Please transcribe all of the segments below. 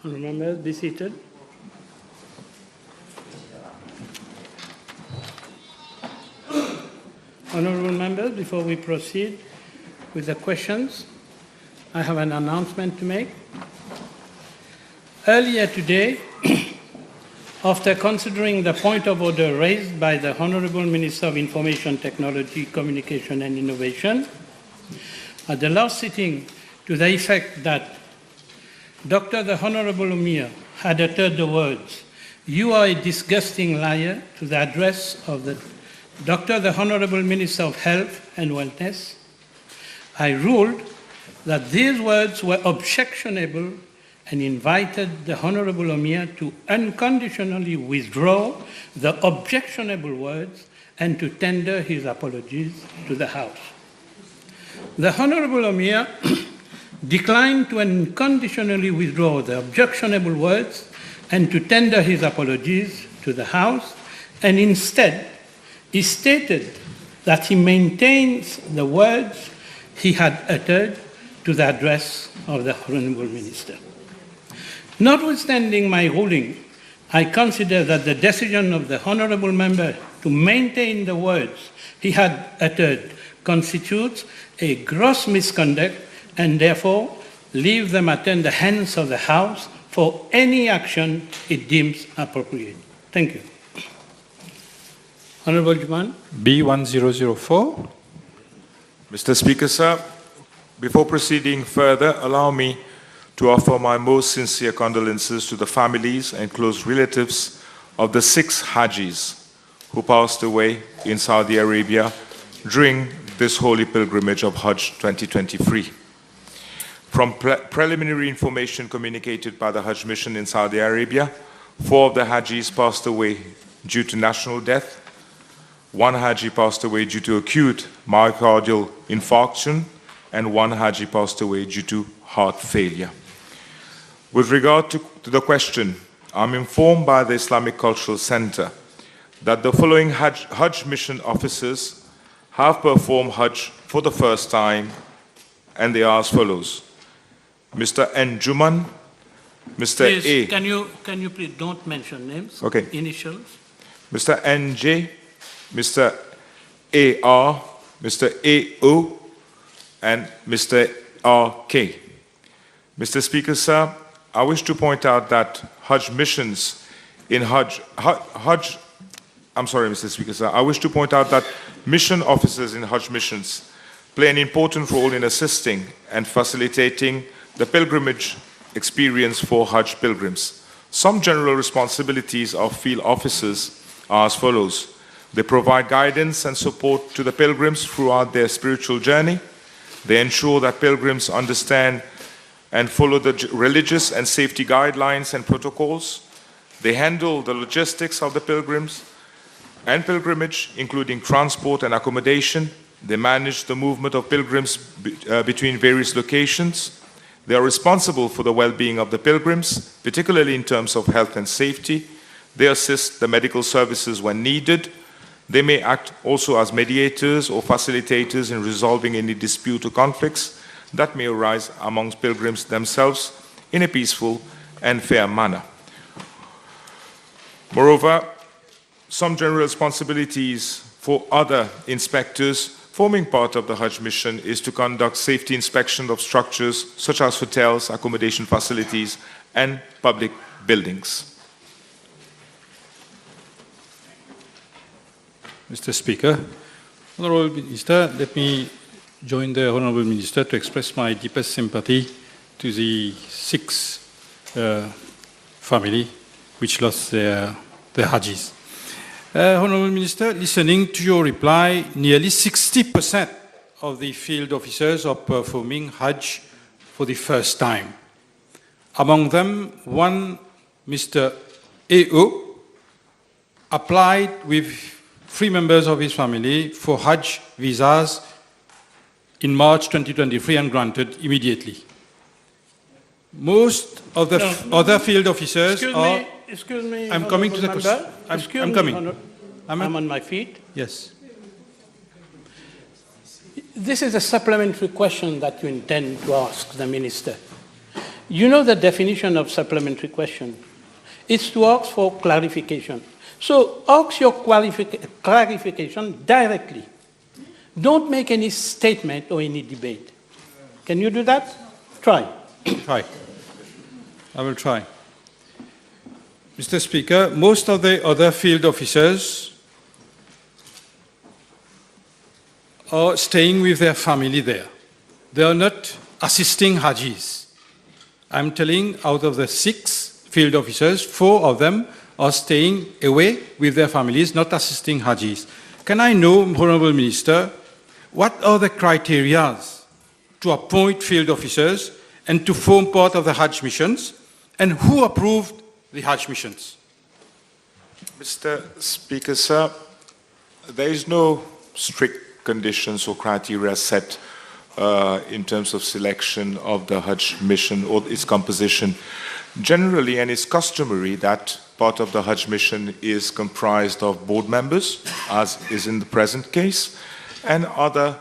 Honourable members, be seated. Honourable members, before we proceed with the questions, I have an announcement to make. Earlier today, after considering the point of order raised by the Honourable Minister of Information Technology, Communication and Innovation, at the last sitting to the effect that Dr. the Honourable Umia had uttered the words, "You are a disgusting liar," to the address of the Dr. the Honourable Minister of Health and Wellness, I ruled that these words were objectionable and invited the Honourable Umia to unconditionally withdraw the objectionable words and to tender his apologies to the House. The Honourable Umia declined to unconditionally withdraw the objectionable words and to tender his apologies to the House, and instead he stated that he maintains the words he had uttered to the address of the Honourable Minister. Notwithstanding my ruling, I consider that the decision of the Honourable Member to maintain the words he had uttered constitutes a gross misconduct and therefore leave the matter in the hands of the House for any action it deems appropriate. Thank you. Honourable Juman. B1004. Mr. Speaker, sir, before proceeding further, allow me to offer my most sincere condolences to the families and close relatives of the 6 Hajis who passed away in Saudi Arabia during this holy pilgrimage of Hajj 2023. From preliminary information communicated by the Hajj mission in Saudi Arabia, 4 of the Hajis passed away due to national death. 1 Haji passed away due to acute myocardial infarction, and 1 Haji passed away due to heart failure. With regard to the question, I'm informed by the Islamic Cultural Center that the following Hajj mission officers have performed Hajj for the first time, and they are as follows. Mr. N. Juman, Mr. Please, A. Can you please don't mention names? Okay. Initials. Mr. N.J., Mr. A.R., Mr. A.O., and Mr. R.K. Mr. Speaker, sir, I wish to point out that Hajj missions in I wish to point out that mission officers in Hajj missions play an important role in assisting and facilitating the pilgrimage experience for Hajj pilgrims. Some general responsibilities of field officers are as follows. They provide guidance and support to the pilgrims throughout their spiritual journey. They ensure that pilgrims understand and follow the religious and safety guidelines and protocols. They handle the logistics of the pilgrims and pilgrimage, including transport and accommodation. They manage the movement of pilgrims between various locations. They are responsible for the well-being of the pilgrims, particularly in terms of health and safety. They assist the medical services when needed. They may act also as mediators or facilitators in resolving any dispute or conflicts that may arise amongst pilgrims themselves in a peaceful and fair manner. Moreover, some general responsibilities for other inspectors forming part of the Hajj mission is to conduct safety inspection of structures such as hotels, accommodation facilities, and public buildings. Mr. Speaker, Honourable Minister, let me join the Honourable Minister to express my deepest sympathy to the 6 family which lost their Hajis. Honourable Minister, listening to your reply, nearly 60% of the field officers are performing Hajj for the first time. Among them, one Mr. A.O. applied with 3 members of his family for Hajj visas in March 2023 and granted immediately. Most of the other field officers are... Excuse me, I'm coming to the question. I'm coming. I'm on my feet. Yes. This is a supplementary question that you intend to ask the Minister. You know the definition of supplementary question. It's to ask for clarification. So ask your clarification directly. Don't make any statement or any debate. Can you do that? Try. Try. I will try. Mr. Speaker, most of the other field officers are staying with their family there. They are not assisting Hajis. I'm telling, out of the 6 field officers, 4 of them are staying away with their families, not assisting Hajis. Can I know, Honourable Minister, what are the criteria to appoint field officers and to form part of the Hajj missions, and who approved the Hajj missions? Mr. Speaker, sir, there is no strict conditions or criteria set in terms of selection of the Hajj mission or its composition. Generally, and it's customary that part of the Hajj mission is comprised of board members, as is in the present case, and other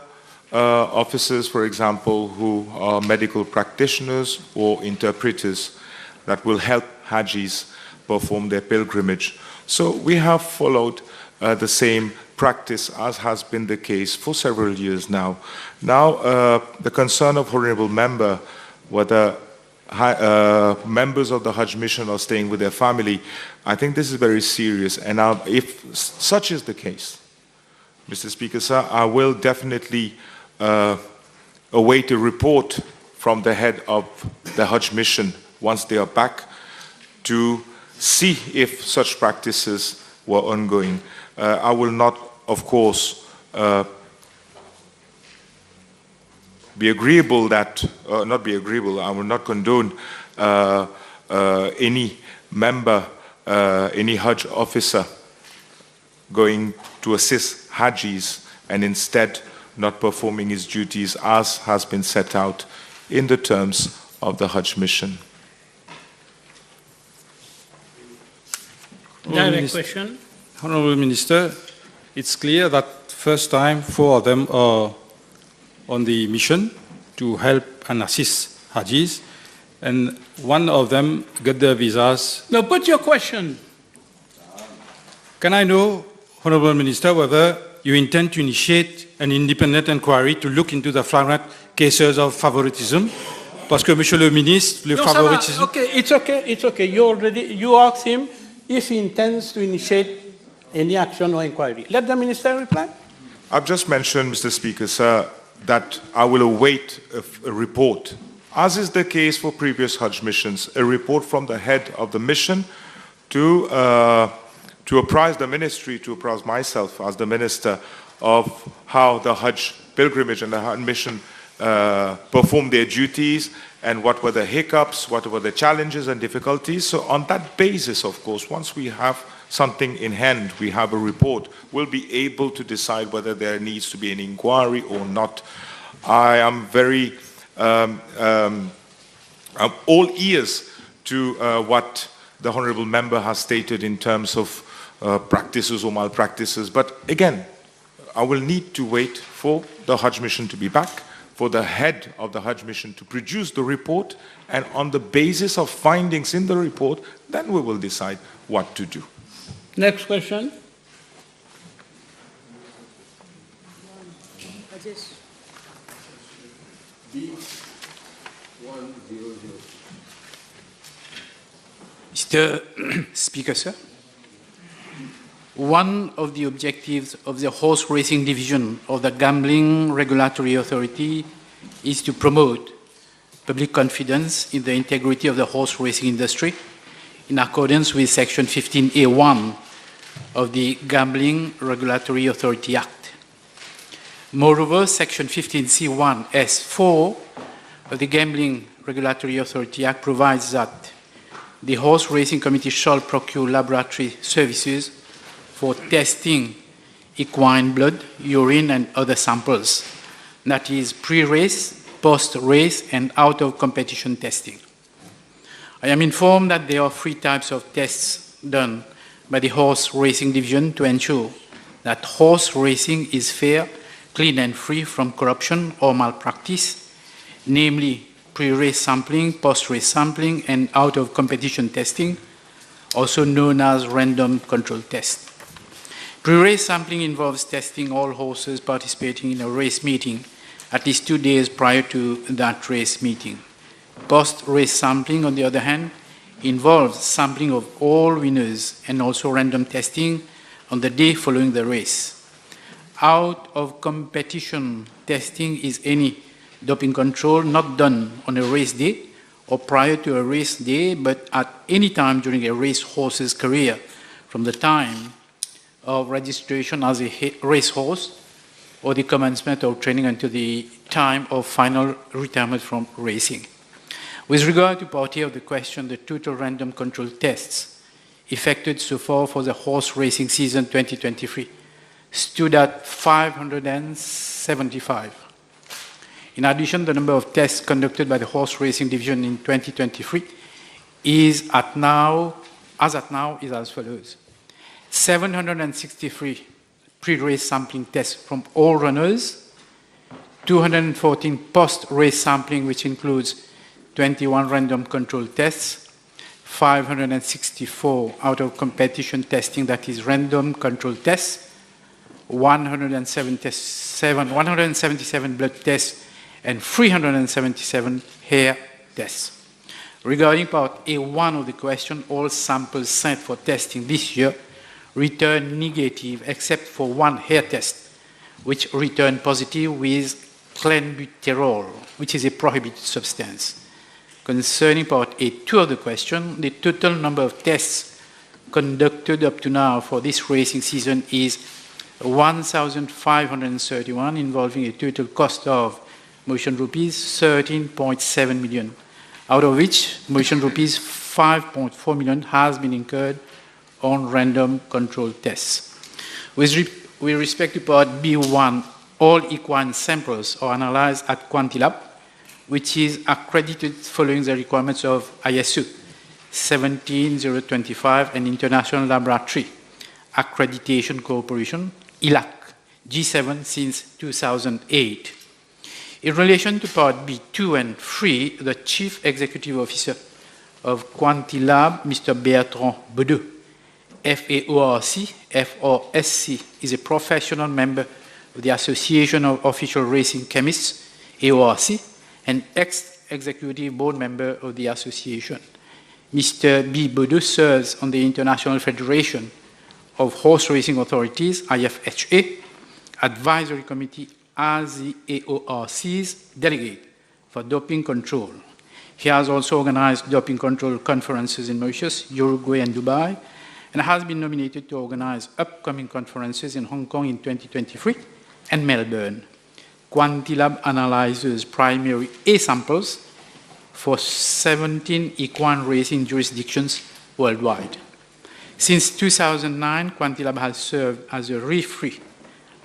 officers, for example, who are medical practitioners or interpreters that will help Hajis perform their pilgrimage. So we have followed the same practice as has been the case for several years now. Now, the concern of Honourable Member, whether members of the Hajj mission are staying with their family, I think this is very serious. And if such is the case, Mr. Speaker, sir, I will definitely await a report from the head of the Hajj mission once they are back to see if such practices were ongoing. I will not, of course, be agreeable that, not be agreeable, I will not condone any member, any Hajj officer going to assist Hajis and instead not performing his duties as has been set out in the terms of the Hajj mission. Direct question. Honourable Minister, it's clear that first time 4 of them are on the mission to help and assist Hajis, and 1 of them got their visas. No, put your question. Can I know, Honourable Minister, whether you intend to initiate an independent inquiry to look into the flagrant cases of favoritism? Parce que, Monsieur le Ministre, le favoritisme... Okay, it's okay, it's okay. You asked him if he intends to initiate any action or inquiry. Let the Minister reply. I've just mentioned, Mr. Speaker, sir, that I will await a report, as is the case for previous Hajj missions, a report from the head of the mission to apprise the ministry, to apprise myself as the minister of how the Hajj pilgrimage and the Hajj mission performed their duties and what were the hiccups, what were the challenges and difficulties. So on that basis, of course, once we have something in hand, we have a report, we'll be able to decide whether there needs to be an inquiry or not. I am very, I'm all ears to what the Honourable Member has stated in terms of practices or malpractices. But again, I will need to wait for the Hajj mission to be back, for the head of the Hajj mission to produce the report, and on the basis of findings in the report, then we will decide what to do. Next question. Mr. Speaker, sir, one of the objectives of the horse racing division of the Gambling Regulatory Authority is to promote public confidence in the integrity of the horse racing industry in accordance with Section 15A1 of the Gambling Regulatory Authority Act. Moreover, Section 15C1S4 of the Gambling Regulatory Authority Act provides that the Horse Racing Committee shall procure laboratory services for testing equine blood, urine, and other samples, that is, pre-race, post-race, and out-of-competition testing. I am informed that there are 3 types of tests done by the Horse Racing Division to ensure that horse racing is fair, clean, and free from corruption or malpractice, namely pre-race sampling, post-race sampling, and out-of-competition testing, also known as random control test. Pre-race sampling involves testing all horses participating in a race meeting at least 2 days prior to that race meeting. Post-race sampling, on the other hand, involves sampling of all winners and also random testing on the day following the race. Out-of-competition testing is any doping control not done on a race day or prior to a race day, but at any time during a race horse's career, from the time of registration as a racehorse or the commencement of training until the time of final retirement from racing. With regard to part A of the question, the total random control tests effected so far for the horse racing season 2023 stood at 575. In addition, the number of tests conducted by the horse racing division in 2023 is as follows: 763 pre-race sampling tests from all runners, 214 post-race sampling, which includes 21 random control tests, 564 out-of-competition testing, that is random control tests, 177 blood tests, and 377 hair tests. Regarding part A1 of the question, all samples sent for testing this year returned negative except for one hair test, which returned positive with clenbuterol, which is a prohibited substance. Concerning part A2 of the question, the total number of tests conducted up to now for this racing season is 1,531, involving a total cost of Mauritian rupees 13.7 million, out of which Mauritian rupees 5.4 million has been incurred on random control tests. With respect to part B1, all equine samples are analyzed at Quantilab, which is accredited following the requirements of ISO 17025 and International Laboratory Accreditation Corporation, ILAC, G7 since 2008. In relation to part B2 and 3, the Chief Executive Officer of Quantilab, Mr. Bertrand Bedeux, FAORC, FOSC, is a professional member of the Association of Official Racing Chemists, AORC, and ex-executive board member of the association. Mr. B. Bedeux serves on the International Federation of Horse Racing Authorities, IFHA, Advisory Committee as the AORC's delegate for doping control. He has also organized doping control conferences in Mauritius, Uruguay, and Dubai, and has been nominated to organize upcoming conferences in Hong Kong in 2023 and Melbourne. Quantilab analyzes primary A samples for 17 equine racing jurisdictions worldwide. Since 2009, Quantilab has served as a referee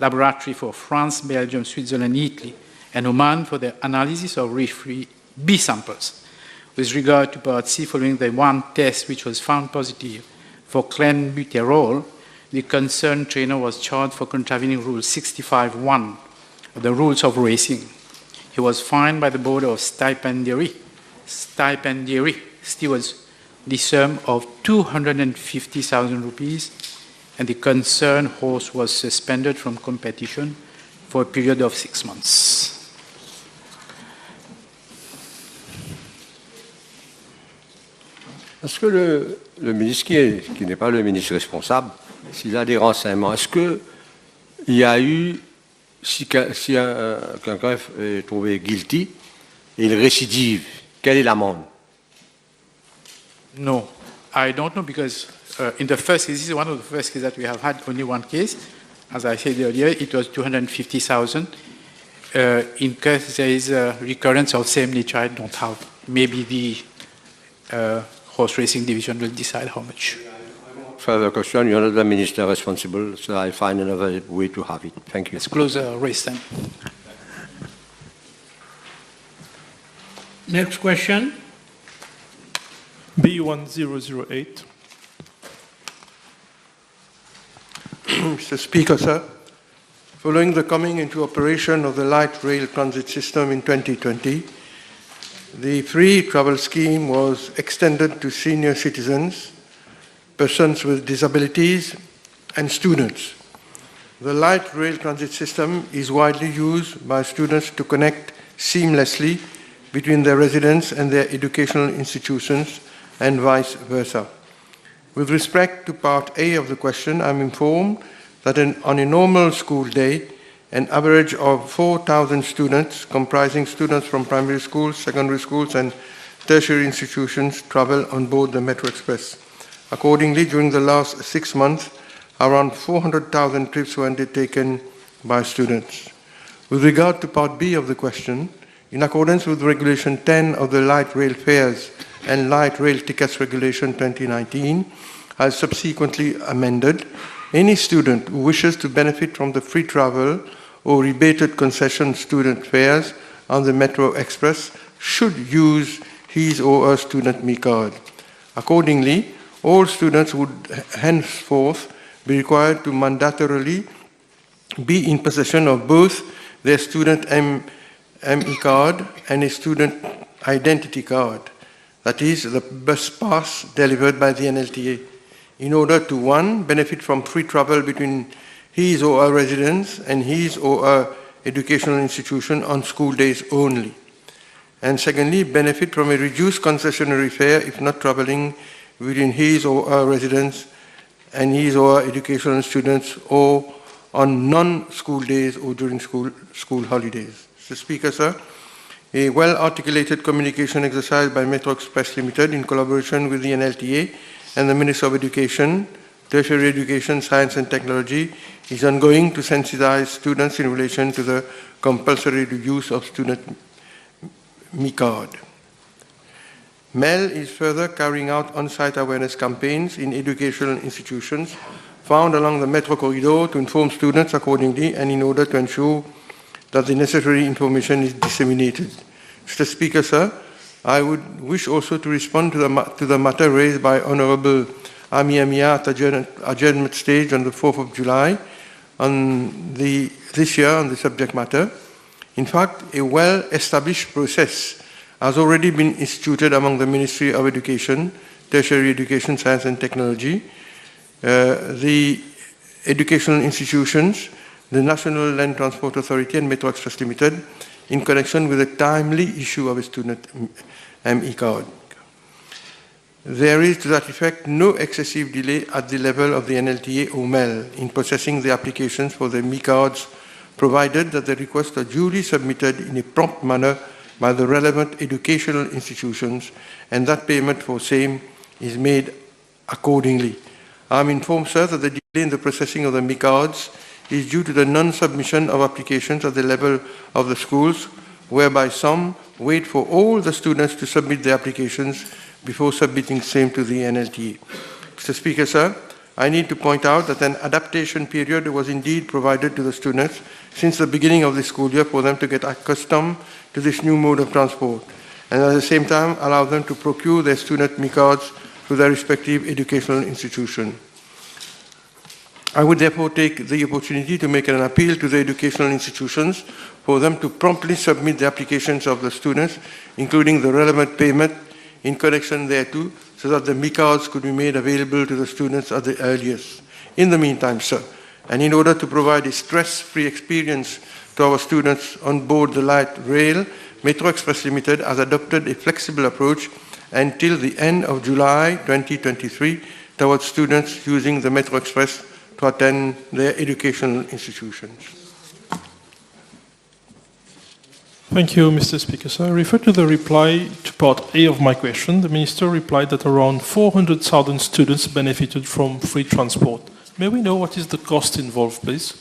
laboratory for France, Belgium, Switzerland, Italy, and Oman for the analysis of referee B samples. With regard to part C, following the one test which was found positive for clenbuterol, the concerned trainer was charged for contravening Rule 65.1 of the Rules of Racing. He was fined by the Board of Stipendiary Stewards the sum of 250,000 rupees, and the concerned horse was suspended from competition for a period of 6 months. Est-ce que le ministre, qui n'est pas le ministre responsable, s'il a des renseignements, est-ce qu'il y a eu, si quelqu'un est trouvé guilty et il récidive, quelle est l'amende? No, I don't know, because in the first case, this is one of the first cases that we have had only one case. As I said earlier, it was 250,000. In case there is a recurrence of same nature, I don't have. Maybe the horse racing division will decide how much. Further question, you're not the minister responsible, so I'll find another way to have it. Thank you. Let's close the race then. Next question. B1008. Mr. Speaker, sir, following the coming into operation of the light rail transit system in 2020, the free travel scheme was extended to senior citizens, persons with disabilities, and students. The light rail transit system is widely used by students to connect seamlessly between their residence and their educational institutions and vice versa. With respect to part A of the question, I'm informed that on a normal school day, an average of 4,000 students, comprising students from primary schools, secondary schools, and tertiary institutions, travel on board the Metro Express. Accordingly, during the last 6 months, around 400,000 trips were undertaken by students. With regard to part B of the question, in accordance with Regulation 10 of the Light Rail Fares and Light Rail Tickets Regulation 2019, as subsequently amended, any student who wishes to benefit from the free travel or rebated concession student fares on the Metro Express should use his or her student Me card. Accordingly, all students would henceforth be required to mandatorily be in possession of both their student ME card and a student identity card, that is, the bus pass delivered by the NLTA, in order to, 1, benefit from free travel between his or her residence and his or her educational institution on school days only, and secondly, benefit from a reduced concessionary fare if not traveling within his or her residence and his or her educational students or on non-school days or during school holidays. Mr. Speaker, sir, a well-articulated communication exercise by Metro Express Limited in collaboration with the NLTA and the Minister of Education, Tertiary Education, Science and Technology is ongoing to sensitize students in relation to the compulsory use of student Me card. MEL is further carrying out on-site awareness campaigns in educational institutions found along the Metro corridor to inform students accordingly and in order to ensure that the necessary information is disseminated. Mr. Speaker, sir, I would wish also to respond to the matter raised by Honourable Ami Amia at adjournment stage on the 4th of July this year on the subject matter. In fact, a well-established process has already been instituted among the Ministry of Education, Tertiary Education, Science and Technology, the educational institutions, the National Land Transport Authority and Metro Express Limited in connection with the timely issue of a student ME card. There is, to that effect, no excessive delay at the level of the NLTA or MEL in processing the applications for the ME cards, provided that the requests are duly submitted in a prompt manner by the relevant educational institutions and that payment for same is made accordingly. I am informed, sir, that the delay in the processing of the ME cards is due to the non-submission of applications at the level of the schools, whereby some wait for all the students to submit their applications before submitting same to the NLTA. Mr. Speaker, sir, I need to point out that an adaptation period was indeed provided to the students since the beginning of the school year for them to get accustomed to this new mode of transport, and at the same time allow them to procure their student Me cards through their respective educational institution. I would therefore take the opportunity to make an appeal to the educational institutions for them to promptly submit the applications of the students, including the relevant payment in connection thereto, so that the Me cards could be made available to the students at the earliest. In the meantime, sir, and in order to provide a stress-free experience to our students on board the light rail, Metro Express Limited has adopted a flexible approach until the end of July 2023 towards students using the Metro Express to attend their educational institutions. Thank you, Mr. Speaker. So I refer to the reply to part A of my question. The Minister replied that around 400,000 students benefited from free transport. May we know what is the cost involved, please?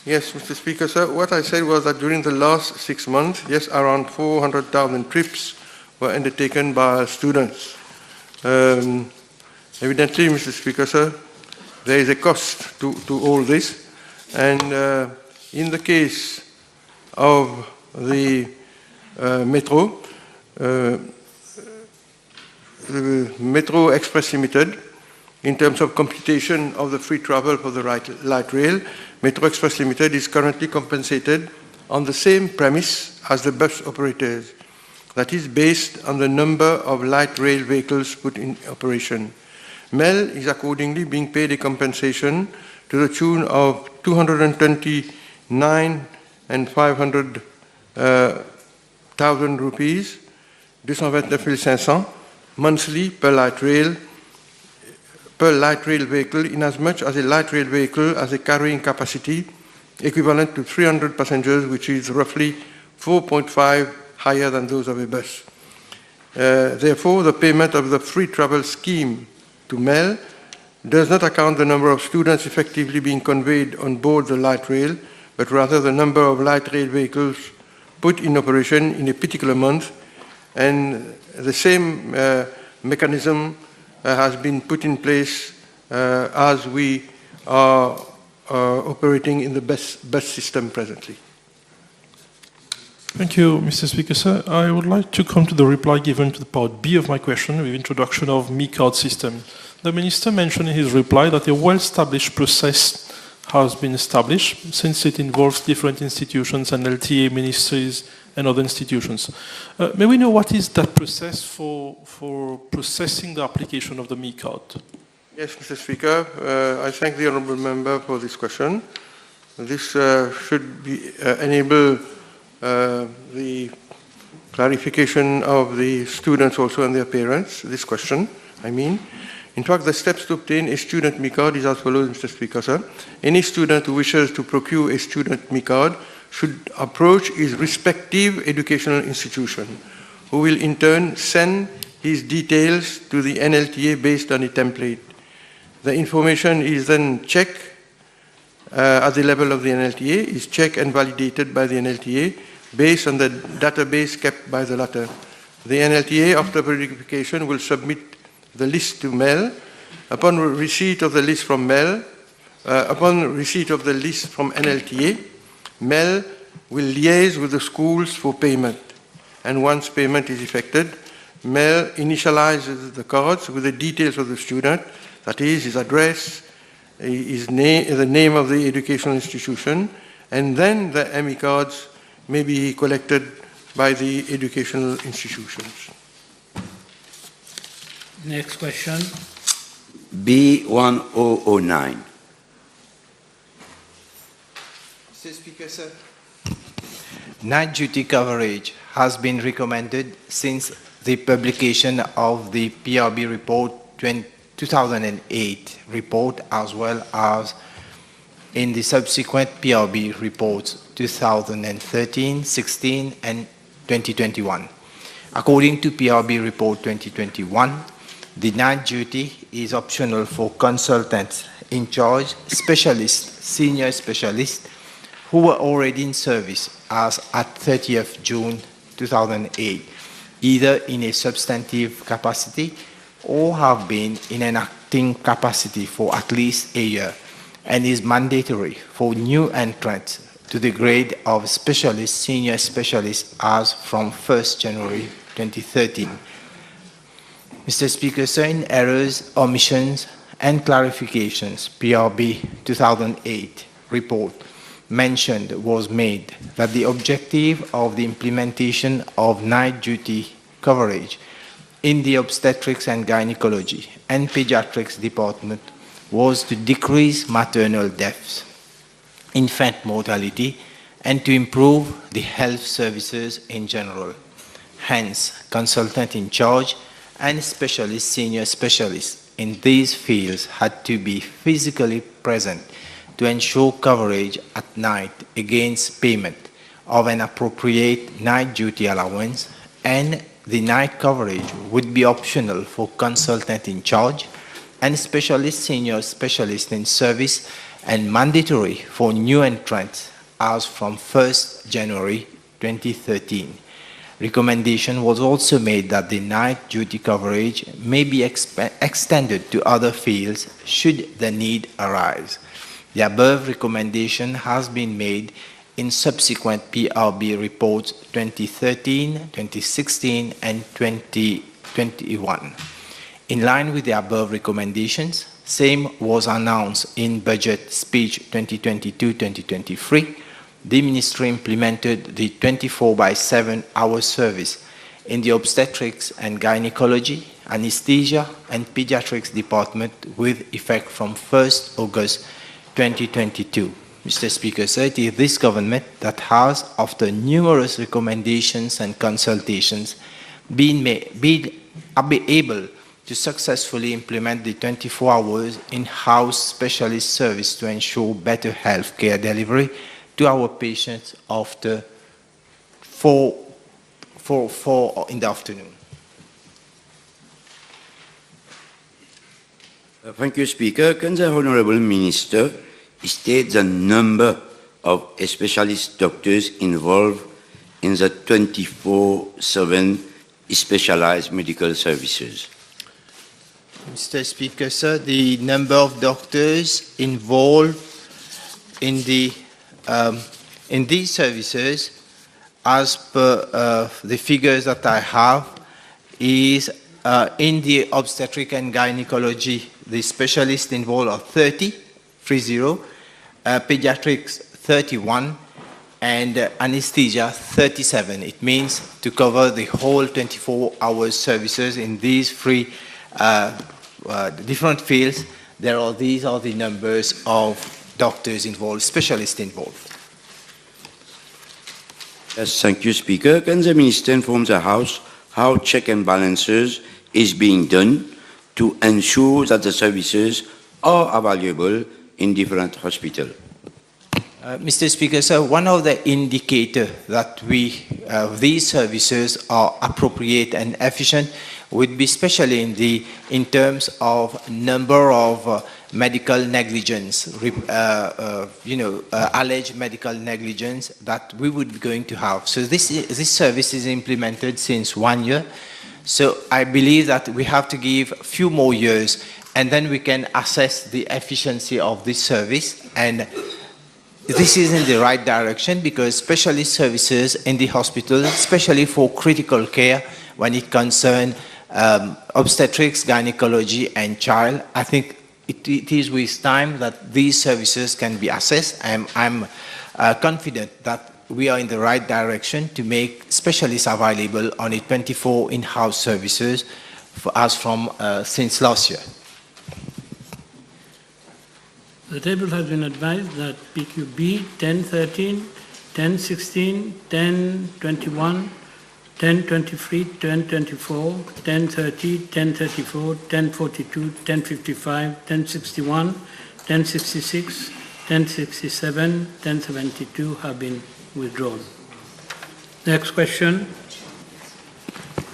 Yes, Mr. Speaker, sir. What I said was that during the last 6 months, yes, around 400,000 trips were undertaken by students. Evidently, Mr. Speaker, sir, there is a cost to all this, and in the case of the Metro, the Metro Express Limited, in terms of computation of the free travel for the light rail, Metro Express Limited is currently compensated on the same premise as the bus operators, that is based on the number of light rail vehicles put in operation. MEL is accordingly being paid a compensation to the tune of 229,500 rupees, 229,500 monthly per light rail vehicle, inasmuch as a light rail vehicle has a carrying capacity equivalent to 300 passengers, which is roughly 4.5 higher than those of a bus. Therefore, the payment of the free travel scheme to MEL does not account the number of students effectively being conveyed on board the light rail, but rather the number of light rail vehicles put in operation in a particular month. And the same mechanism has been put in place as we are operating in the bus system presently. Thank you, Mr. Speaker, sir. I would like to come to the reply given to the part B of my question with introduction of ME-card system. The Minister mentioned in his reply that a well-established process has been established since it involves different institutions and LTA ministries and other institutions. May we know what is that process for processing the application of the ME-card? Yes, Mr. Speaker. I thank the Honourable Member for this question. This should enable the clarification of the students also and their parents, this question, I mean. In fact, the steps to obtain a student ME-card is as follows, Mr. Speaker, sir. Any student who wishes to procure a student ME-card should approach his respective educational institution, who will in turn send his details to the NLTA based on a template. The information is then checked at the level of the NLTA, is checked and validated by the NLTA based on the database kept by the latter. The NLTA, after verification, will submit the list to MEL. Upon receipt of the list from MEL, NLTA, MEL will liaise with the schools for payment. And once payment is effected, MEL initializes the cards with the details of the student, that is, his address, the name of the educational institution, and then the ME cards may be collected by the educational institutions. Next question. B1009. Mr. Speaker, sir. Night duty coverage has been recommended since the publication of the PRB report 2008 report, as well as in the subsequent PRB reports 2013, 16, and 2021. According to PRB report 2021, the night duty is optional for consultants in charge, specialists, senior specialists who were already in service as at 30th June 2008, either in a substantive capacity or have been in an acting capacity for at least a year, and is mandatory for new entrants to the grade of specialist, senior specialist as from 1st January 2013. Mr. Speaker, certain errors, omissions, and clarifications, PRB 2008 report mentioned was made that the objective of the implementation of night duty coverage in the obstetrics and gynecology and pediatrics department was to decrease maternal deaths, infant mortality, and to improve the health services in general. Hence, consultant in charge and specialist, senior specialists in these fields had to be physically present to ensure coverage at night against payment of an appropriate night duty allowance, and the night coverage would be optional for consultant in charge and specialist, senior specialist in service, and mandatory for new entrants as from 1st January 2013. Recommendation was also made that the night duty coverage may be extended to other fields should the need arise. The above recommendation has been made in subsequent PRB reports 2013, 2016, and 2021. In line with the above recommendations, same was announced in Budget Speech 2022-2023 the Ministry implemented the 24/7 hour service in the obstetrics and gynecology, anesthesia, and pediatrics department with effect from 1st August 2022. Mr. Speaker, sir, it is this government that has, after numerous recommendations and consultations, been able to successfully implement the 24 hours in-house specialist service to ensure better health care delivery to our patients after 4 in the afternoon. Thank you, Speaker. Can the Honourable Minister state the number of specialist doctors involved in the 24/7 specialized medical services? Mr. Speaker, sir, the number of doctors involved in these services, as per the figures that I have, is in the obstetric and gynecology, the specialists involved are 30, pediatrics 31, and anesthesia 37. It means to cover the whole 24 hours services in these three different fields. These are the numbers of doctors involved, specialists involved. Yes, thank you, Speaker. Can the Minister inform the House how check and balances is being done to ensure that the services are available in different hospitals? Mr. Speaker, sir, one of the indicators that these services are appropriate and efficient would be especially in terms of number of medical negligence, alleged medical negligence that we would be going to have. So this service is implemented since 1 year. So I believe that we have to give a few more years, and then we can assess the efficiency of this service. And this is in the right direction, because specialist services in the hospital, especially for critical care, when it concerns obstetrics, gynecology, and child, I think it is with time that these services can be assessed. I'm confident that we are in the right direction to make specialists available on the 24 in-house services since last year. The table has been advised that PQB 1013, 1016, 1021, 1023, 1024, 1030, 1034, 1042, 1055, 1061, 1066, 1067, 1072 have been withdrawn. Next question.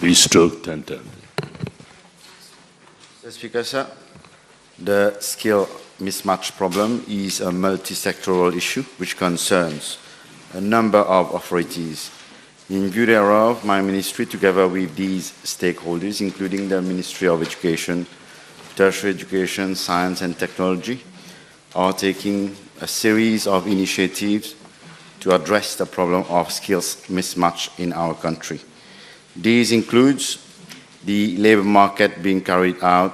Minister Tantan. Mr. Speaker, sir, the skill mismatch problem is a multi-sectoral issue which concerns a number of authorities. In view thereof, my ministry, together with these stakeholders, including the Ministry of Education, Tertiary Education, Science and Technology, are taking a series of initiatives to address the problem of skills mismatch in our country. These includes the labour market being carried out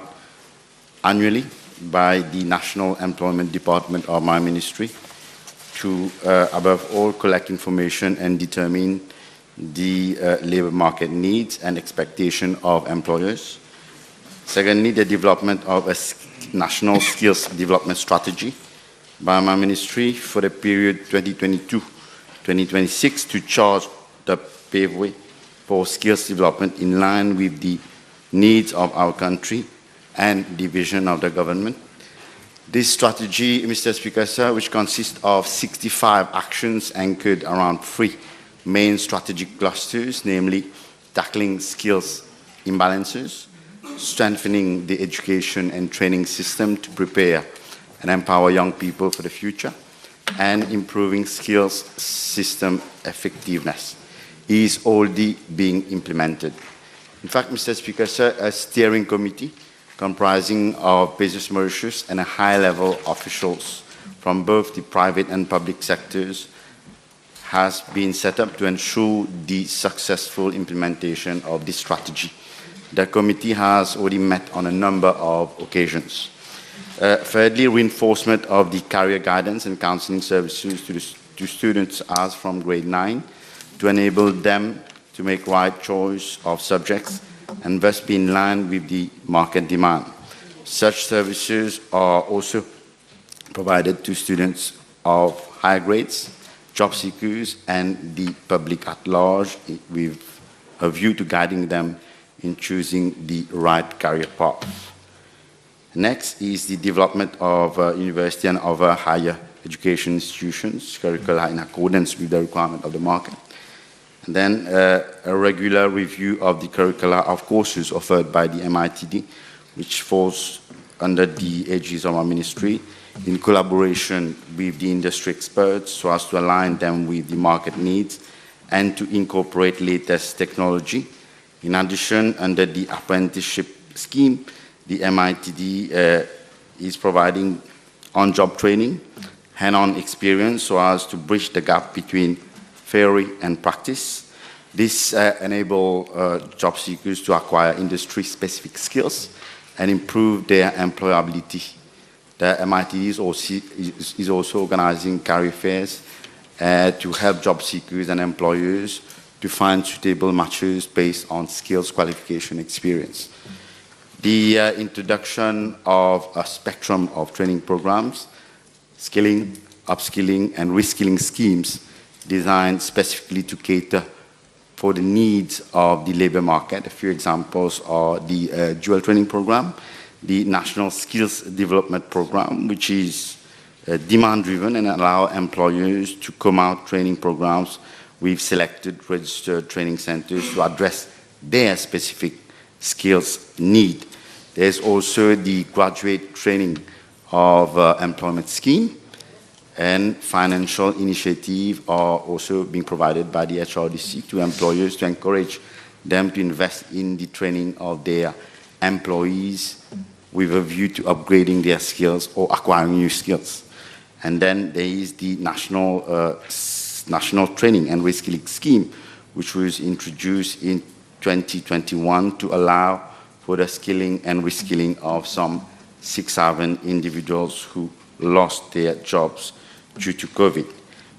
annually by the National Employment Department of my ministry to, above all, collect information and determine the labour market needs and expectation of employers. Secondly, the development of a national skills development strategy by my ministry for the period 2022-2026 to chart the pathway for skills development in line with the needs of our country and the vision of the government. This strategy, Mr. Speaker, sir, which consists of 65 actions anchored around 3 main strategic clusters, namely tackling skills imbalances, strengthening the education and training system to prepare and empower young people for the future, and improving skills system effectiveness, is already being implemented. In fact, Mr. Speaker, sir, a steering committee comprising of business merchants and high-level officials from both the private and public sectors has been set up to ensure the successful implementation of this strategy. The committee has already met on a number of occasions. Thirdly, reinforcement of the career guidance and counseling services to students as from grade 9 to enable them to make right choice of subjects and thus be in line with the market demand. Such services are also provided to students of higher grades, job seekers, and the public at large with a view to guiding them in choosing the right career path. Next is the development of university and other higher education institutions, curricula in accordance with the requirement of the market. And then a regular review of the curricula of courses offered by the MITD, which falls under the aegis of our ministry, in collaboration with the industry experts so as to align them with the market needs and to incorporate latest technology. In addition, under the apprenticeship scheme, the MITD is providing on-job training, hand-on experience so as to bridge the gap between theory and practice. This enables job seekers to acquire industry-specific skills and improve their employability. The MITD is also organizing career fairs to help job seekers and employers to find suitable matches based on skills, qualification, experience. The introduction of a spectrum of training programs, skilling, upskilling, and reskilling schemes designed specifically to cater for the needs of the labor market. A few examples are the dual training program, the National Skills Development Program, which is demand-driven and allow employers to come out training programs with selected registered training centers to address their specific skills need. There's also the graduate training of employment scheme, and financial initiatives are also being provided by the HRDC to employers to encourage them to invest in the training of their employees with a view to upgrading their skills or acquiring new skills. And then there is the National Training and Reskilling Scheme, which was introduced in 2021 to allow for the skilling and reskilling of some 6,000 individuals who lost their jobs due to COVID.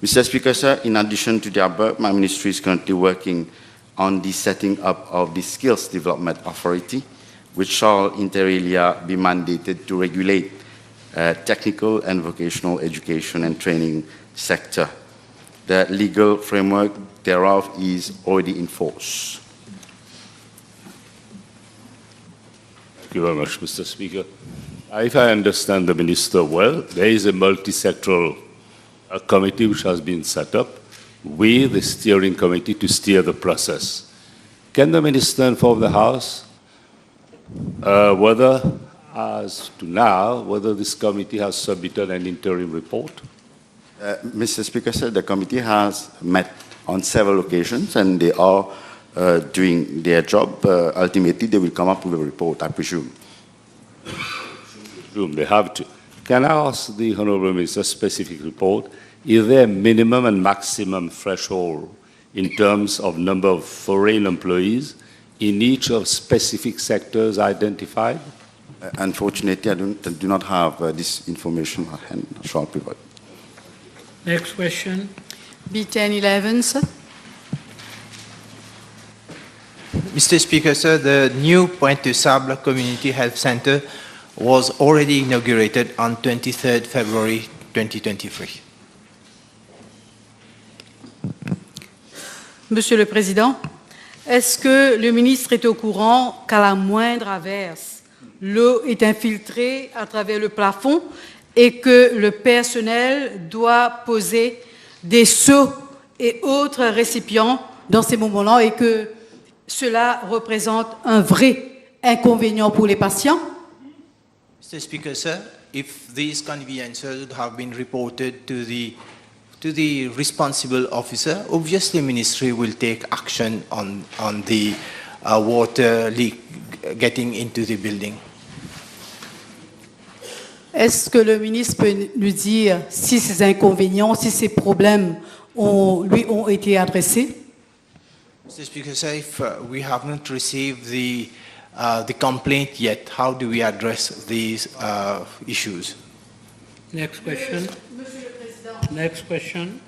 Mr. Speaker, sir, in addition to the above, my ministry is currently working on the setting up of the Skills Development Authority, which shall inter alia be mandated to regulate technical and vocational education and training sector. The legal framework thereof is already in force. Thank you very much, Mr. Speaker. If I understand the Minister well, there is a multi-sectoral committee which has been set up with the steering committee to steer the process. Can the Minister inform the House whether, as to now, whether this committee has submitted an interim report? Mr. Speaker, sir, the committee has met on several occasions and they are doing their job. Ultimately, they will come up with a report, I presume. They have to. Can I ask the Honourable Minister a specific report? Is there a minimum and maximum threshold in terms of number of foreign employees in each of specific sectors identified? Unfortunately, I do not have this information at hand. I shall provide. Next question. B1011, sir. Mr. Speaker, sir, the new Pointe du Sable Community Health Center was already inaugurated on 23rd February 2023. Monsieur le Président, est-ce que le ministre est au courant qu'à la moindre averse, l'eau est infiltrée à travers le plafond et que le personnel doit poser des seaux et autres récipients dans ces moments-là et que cela représente un vrai inconvénient pour les patients? Mr. Speaker, sir, if these conveniences would have been reported to the responsible officer, obviously ministry will take action on the water leak getting into the building. Est-ce que le ministre peut nous dire si ces inconvénients, si ces problèmes lui ont été adressés? Mr. Speaker, sir, if we have not received the complaint yet, how do we address these issues? Next question. Next question.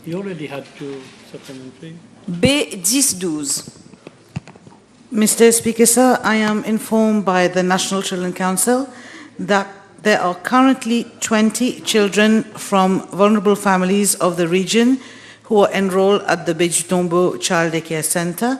You already had two supplementary. B1012. Mr. Speaker, sir, I am informed by the National Children Council that there are currently 20 children from vulnerable families of the region who are enrolled at the Bejutombo Child Daycare Center.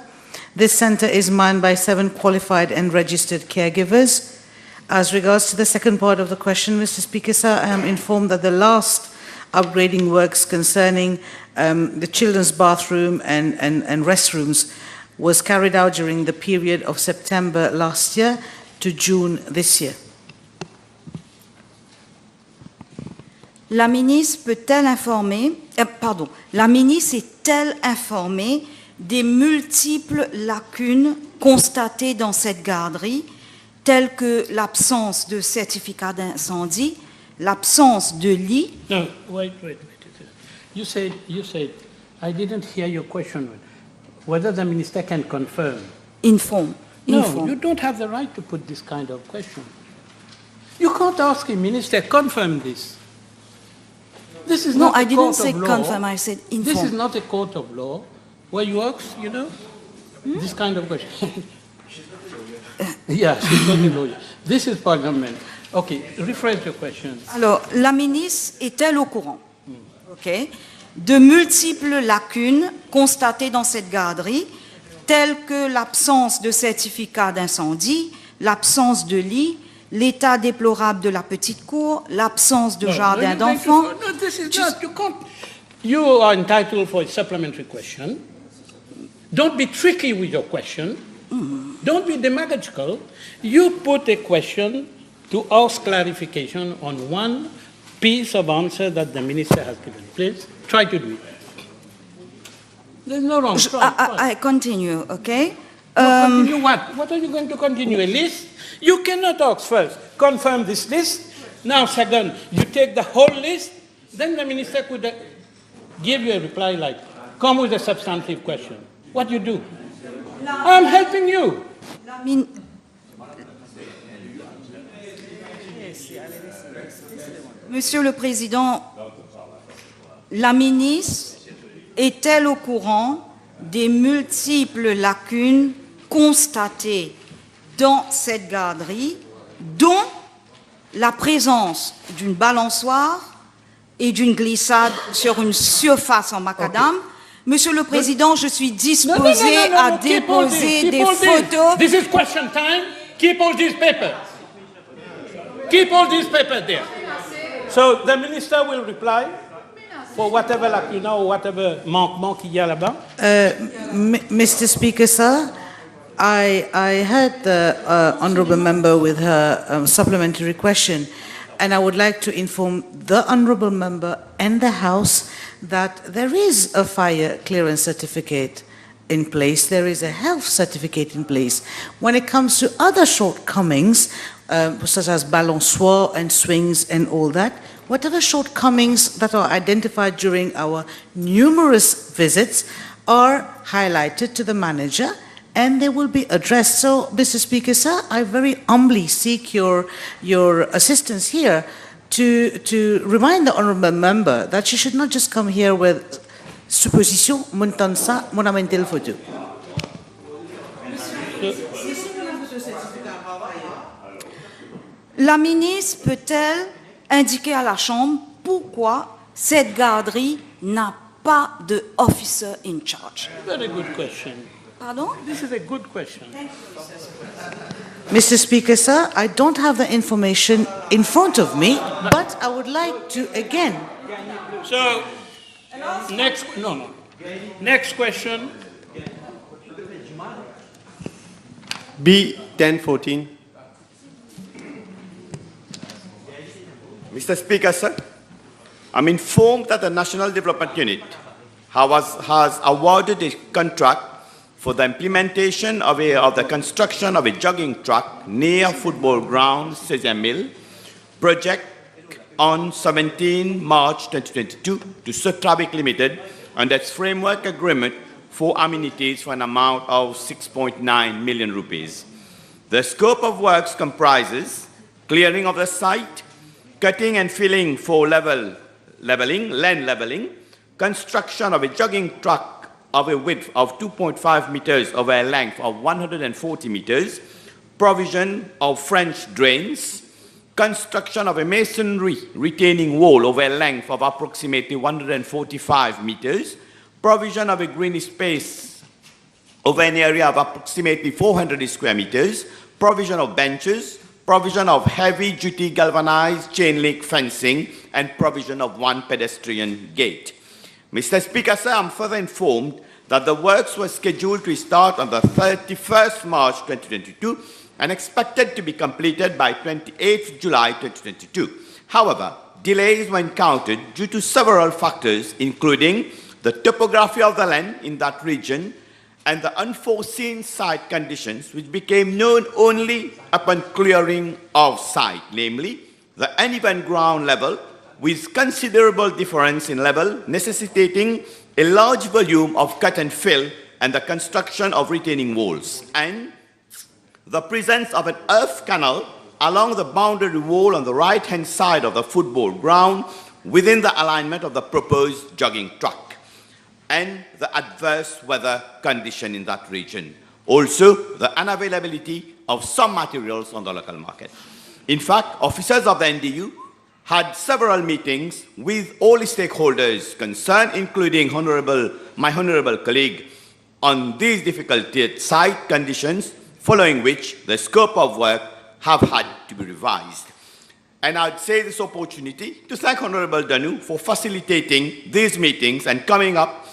This center is manned by 7 qualified and registered caregivers. As regards to the second part of the question, Mr. Speaker, sir, I am informed that the last upgrading works concerning the children's bathroom and restrooms was carried out during the period of September last year to June this year. La ministre peut-elle informer, la ministre est-elle informée des multiples lacunes constatées dans cette garderie, telles que l'absence de certificat d'incendie, l'absence de lit? No, wait. You said, I didn't hear your question. Whether the minister can confirm. Inform. No, you don't have the right to put this kind of question. You can't ask a minister, confirm this. This is No, not I a didn't court say of law. confirm, I said inform. This is not a court of law where you ask, this kind of question. Yeah, she's not a lawyer. This is Parliament. Okay, rephrase your question. Alors, la ministre est-elle au courant de multiples lacunes constatées dans cette garderie, telles que l'absence de certificat d'incendie, l'absence de lit, l'état déplorable de la petite cour, l'absence de jardin d'enfants? No, this is not. You can't. You are entitled for a supplementary question. Don't be tricky with your question. Don't be demagogical. You put a question to ask clarification on one piece of answer that the minister has given. Please, try to do it. There's no wrong. I continue, okay? Continue what? What are you going to continue? A list? You cannot ask first, confirm this list. Now, second, you take the whole list. Then the minister could give you a reply like, come with a substantive question. What you do? I'm helping you. Monsieur le Président, la ministre est-elle au courant des multiples lacunes constatées dans cette garderie, dont la présence d'une balançoire et d'une glissade sur une surface en macadam? Monsieur le Président, je suis disposé à déposer des photos. This is question time. Keep all these papers. Keep all these papers there. So the minister will reply for whatever lacuna or whatever manquement qu'il y a là-bas. Mr. Speaker, sir, I heard the honourable member with her supplementary question, and I would like to inform the honourable member and the House that there is a fire clearance certificate in place, there is a health certificate in place. When it comes to other shortcomings, such as balançoire and swings and all that, whatever shortcomings that are identified during our numerous visits are highlighted to the manager and they will be addressed. So, Mr. Speaker, sir, I very humbly seek your assistance here to remind the honourable member that she should not just come here with supposition, montant ça, mon amène le photo. La ministre peut-elle indiquer à la Chambre pourquoi cette garderie n'a pas de officer in charge? Very good question. Pardon? This is a good question. Mr. Speaker, sir, I don't have the information in front of me, but I would like to again. So, next question. B1014. Mr. Speaker, sir, I'm informed that the National Development Unit has awarded a contract for the implementation of the construction of a jogging track near football ground, Mill, project on 17 March 2022 to Sotrabic Limited under its framework agreement for amenities for an amount of 6.9 million rupees. The scope of works comprises clearing of the site, cutting and filling for land leveling, construction of a jogging track of a width of 2.5 meters over a length of 140 meters, provision of French drains, construction of a masonry retaining wall over a length of approximately 145 meters, provision of a green space over an area of approximately 400 square meters, provision of benches, provision of heavy-duty galvanized chain link fencing, and provision of one pedestrian gate. Mr. Speaker, sir, I'm further informed that the works were scheduled to start on the 31st March 2022 and expected to be completed by 28th July 2022. However, delays were encountered due to several factors, including the topography of the land in that region and the unforeseen site conditions, which became known only upon clearing of site, namely the uneven ground level with considerable difference in level, necessitating a large volume of cut and fill and the construction of retaining walls, and the presence of an earth canal along the boundary wall on the right-hand side of the football ground within the alignment of the proposed jogging track, and the adverse weather condition in that region. Also, the unavailability of some materials on the local market. In fact, officers of the NDU had several meetings with all stakeholders concerned, including my honorable colleague, on these difficult site conditions, following which the scope of work have had to be revised. And I'd say this opportunity to thank Honorable Danu for facilitating these meetings and coming up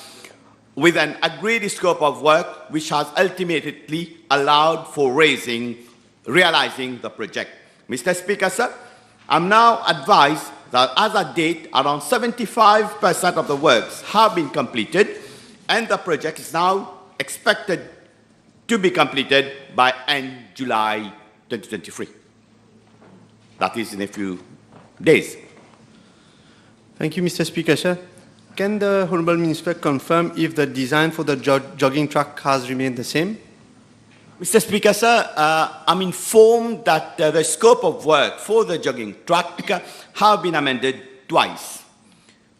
with an agreed scope of work which has ultimately allowed for realizing the project. Mr. Speaker, sir, I'm now advised that as at date, around 75% of the works have been completed, and the project is now expected to be completed by end July 2023. That is in a few days. Thank you, Mr. Speaker, sir. Can the Honourable Minister confirm if the design for the jogging track has remained the same? Mr. Speaker, sir, I'm informed that the scope of work for the jogging track have been amended twice.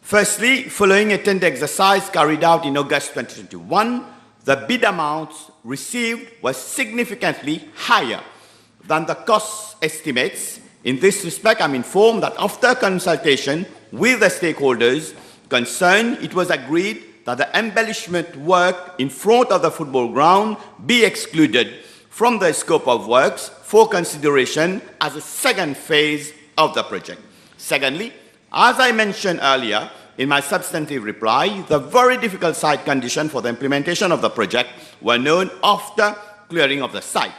Firstly, following a tender exercise carried out in August 2021, the bid amounts received was significantly higher than the cost estimates. In this respect, I'm informed that after consultation with the stakeholders concerned, it was agreed that the embellishment work in front of the football ground be excluded from the scope of works for consideration as a second phase of the project. Secondly, as I mentioned earlier in my substantive reply, the very difficult site conditions for the implementation of the project were known after clearing of the site.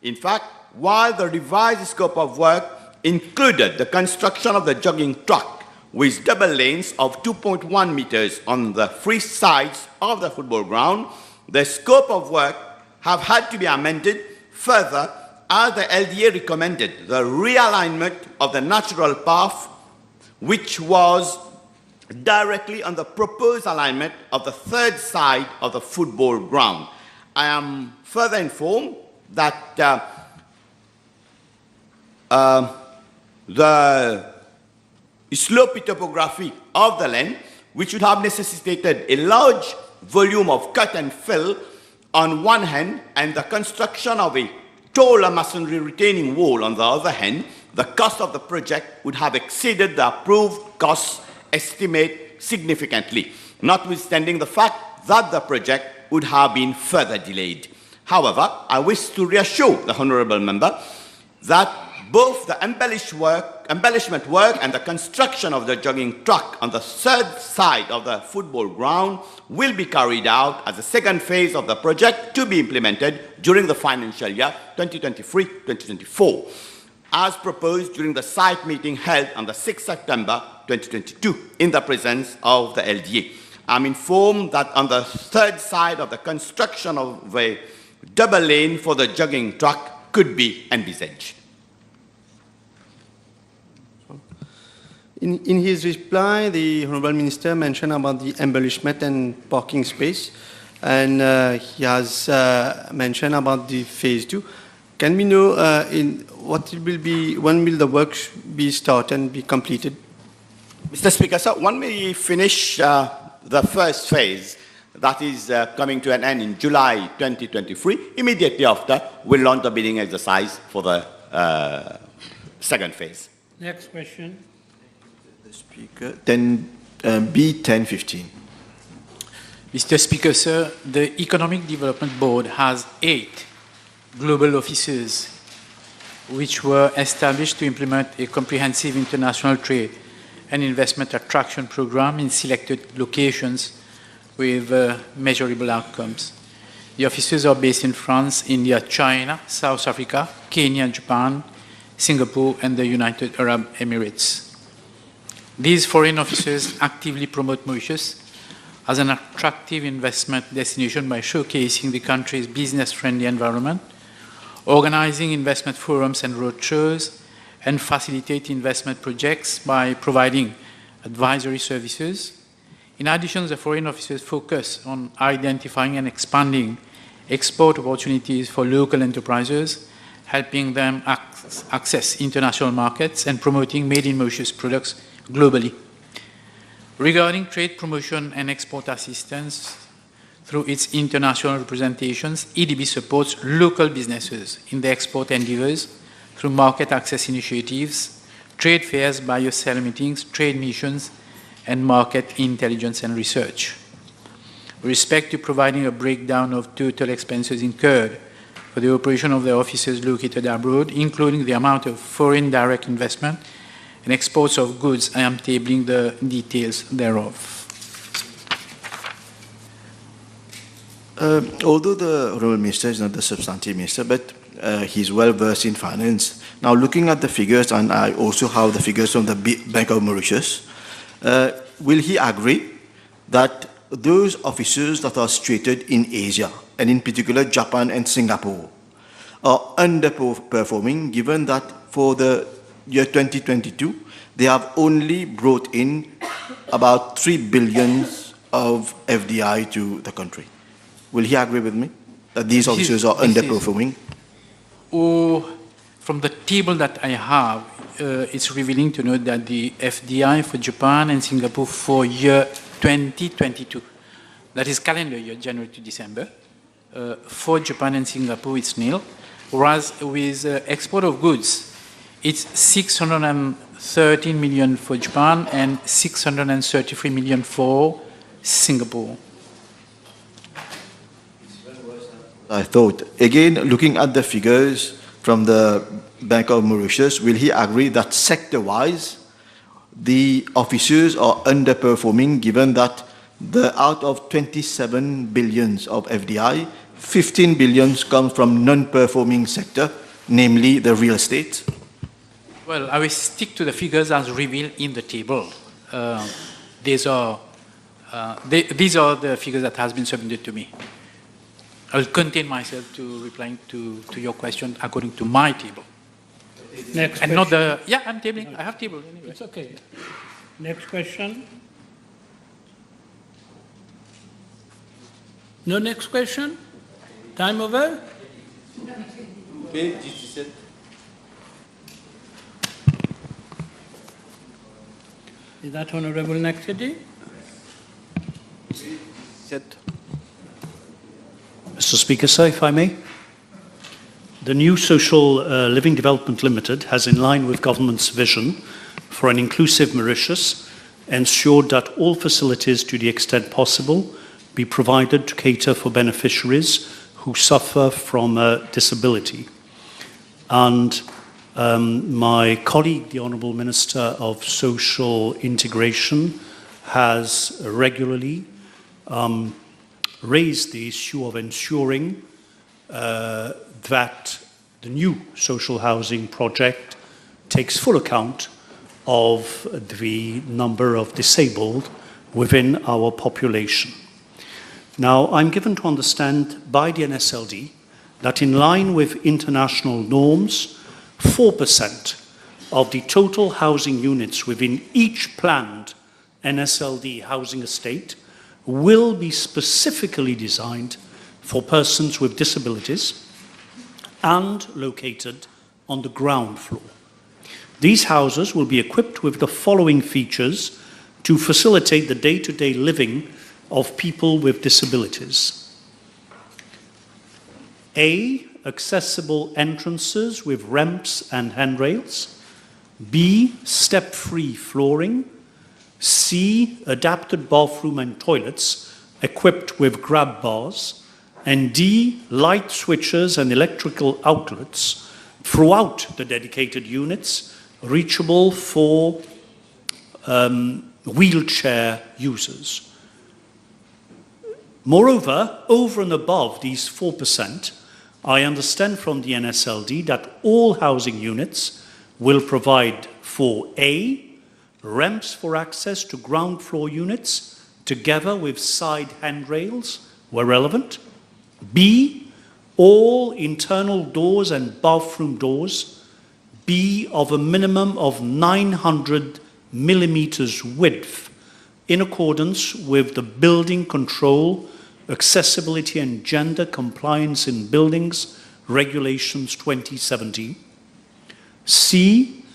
In fact, while the revised scope of work included the construction of the jogging track with double lanes of 2.1 meters on the three sides of the football ground, the scope of work have had to be amended further as the LDA recommended the realignment of the natural path, which was directly on the proposed alignment of the third side of the football ground. I am further informed that the slopy topography of the land, which would have necessitated a large volume of cut and fill on one hand, and the construction of a taller masonry retaining wall on the other hand, the cost of the project would have exceeded the approved cost estimate significantly, notwithstanding the fact that the project would have been further delayed. However, I wish to reassure the honourable member that both the embellishment work and the construction of the jogging track on the third side of the football ground will be carried out as the second phase of the project to be implemented during the financial year 2023-2024, as proposed during the site meeting held on the 6th September 2022 in the presence of the LDA. I'm informed that on the third side of the construction of a double lane for the jogging track could be envisaged. In his reply, the Honourable Minister mentioned about the embellishment and parking space, and he has mentioned about the phase 2. Can we know when will the works be started and be completed? Mr. Speaker, sir, when we finish the first phase that is coming to an end in July 2023. Immediately after, we'll launch the bidding exercise for the second phase. Next question. The Speaker. Then B1015. Mr. Speaker, sir, the Economic Development Board has 8 global offices which were established to implement a comprehensive international trade and investment attraction program in selected locations with measurable outcomes. The offices are based in France, India, China, South Africa, Kenya, Japan, Singapore, and the United Arab Emirates. These foreign offices actively promote Mauritius as an attractive investment destination by showcasing the country's business-friendly environment, organizing investment forums and roadshows, and facilitate investment projects by providing advisory services. In addition, the foreign offices focus on identifying and expanding export opportunities for local enterprises, helping them access international markets and promoting made-in-Mauritius products globally. Regarding trade promotion and export assistance, through its international representations, EDB supports local businesses in their export endeavors through market access initiatives, trade fairs, biosell meetings, trade missions, and market intelligence and research. With respect to providing a breakdown of total expenses incurred for the operation of the offices located abroad, including the amount of foreign direct investment and exports of goods, I am tabling the details thereof. Although the Honourable Minister is not the substantive minister, but he's well versed in finance. Now, looking at the figures, and I also have the figures from the Bank of Mauritius, will he agree that those officers that are situated in Asia, and in particular Japan and Singapore, are underperforming, given that for the year 2022, they have only brought in about 3 billion of FDI to the country? Will he agree with me that these officers are underperforming? From the table that I have, it's revealing to note that the FDI for Japan and Singapore for year 2022, that is calendar year, January to December, for Japan and Singapore it's nil, whereas with export of goods, it's 613 million for Japan and 633 million for Singapore. I thought, again, looking at the figures from the Bank of Mauritius, will he agree that sector-wise, the officers are underperforming, given that out of 27 billions of FDI, 15 billions come from non-performing sector, namely the real estate? Well, I will stick to the figures as revealed in the table. These are the figures that has been submitted to me. I'll contain myself to replying to your question according to my table. Next and question. not the, yeah, I'm tabling, I have table anyway. It's okay. Next question. No next question? Time over? Is that Honorable Nakedi? Mr. Speaker, sir, if I may. The new Social Living Development Limited has, in line with government's vision for an inclusive Mauritius, ensured that all facilities, to the extent possible, be provided to cater for beneficiaries who suffer from a disability. And my colleague, the Honourable Minister of Social Integration, has regularly raised the issue of ensuring that the new social housing project takes full account of the number of disabled within our population. Now, I'm given to understand by the NSLD that in line with international norms, 4% of the total housing units within each planned NSLD housing estate will be specifically designed for persons with disabilities and located on the ground floor. These houses will be equipped with the following features to facilitate the day-to-day living of people with disabilities. A, accessible entrances with ramps and handrails. B, step-free flooring. C, adapted bathroom and toilets equipped with grab bars. And D, light switches and electrical outlets throughout the dedicated units, reachable for wheelchair users. Moreover, over and above these 4%, I understand from the NSLD that all housing units will provide for A, ramps for access to ground floor units, together with side handrails where relevant. B, all internal doors and bathroom doors be of a minimum of 900 millimeters width, in accordance with the Building Control, Accessibility and Gender Compliance in Buildings Regulations 2017. C,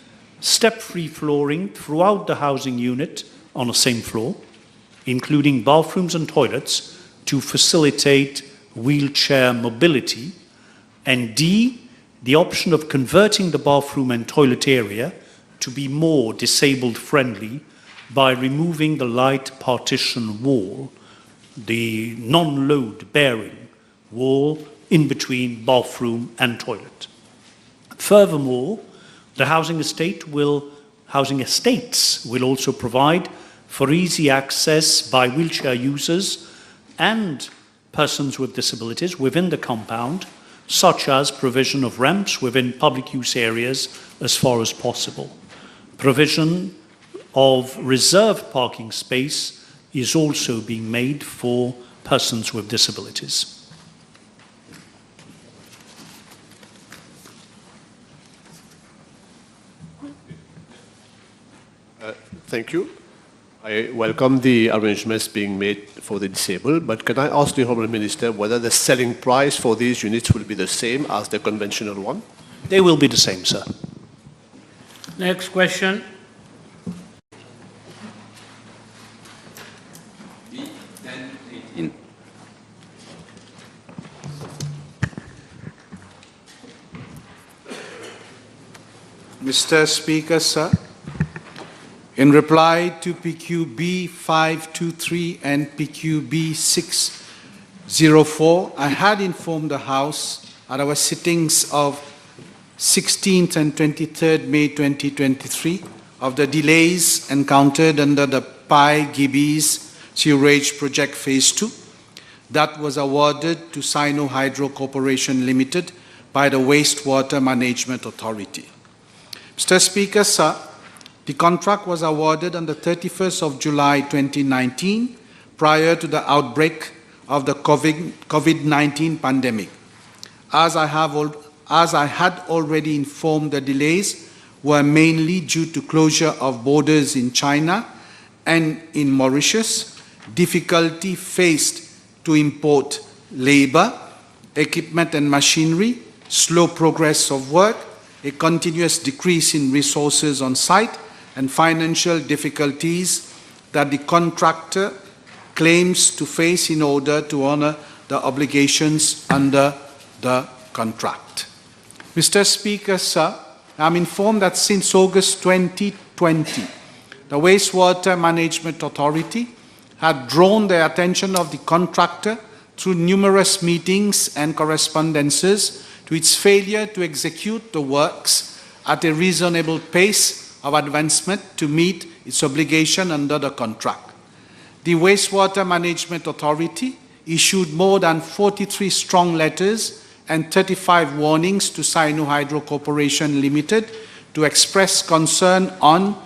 step-free flooring throughout the housing unit on the same floor, including bathrooms and toilets to facilitate wheelchair mobility. And D, the option of converting the bathroom and toilet area to be more disabled friendly by removing the light partition wall, the non-load bearing wall in between bathroom and toilet. Furthermore, the housing estates will also provide for easy access by wheelchair users and persons with disabilities within the compound, such as provision of ramps within public use areas as far as possible. Provision of reserved parking space is also being made for persons with disabilities. Thank you. I welcome the arrangements being made for the disabled, but can I ask the Honourable Minister whether the selling price for these units will be the same as the conventional one? They will be the same, sir. Next question. Mr. Speaker, sir, in reply to PQB 523 and PQB 604, I had informed the House at our sittings of 16th and 23rd May 2023 of the delays encountered under the Pai-Gibis Sewerage Project Phase 2 that was awarded to Sino Hydro Corporation Limited by the Wastewater Management Authority. Mr. Speaker, sir, the contract was awarded on the 31st of July 2019, prior to the outbreak of the COVID-19 pandemic. As I had already informed, the delays were mainly due to closure of borders in China and in Mauritius, difficulty faced to import labor, equipment and machinery, slow progress of work, a continuous decrease in resources on site, and financial difficulties that the contractor claims to face in order to honor the obligations under the contract. Mr. Speaker, sir, I'm informed that since August 2020, the Wastewater Management Authority had drawn the attention of the contractor through numerous meetings and correspondences to its failure to execute the works at a reasonable pace of advancement to meet its obligation under the contract. The Wastewater Management Authority issued more than 43 strong letters and 35 warnings to Sino Hydro Corporation Limited to express concern on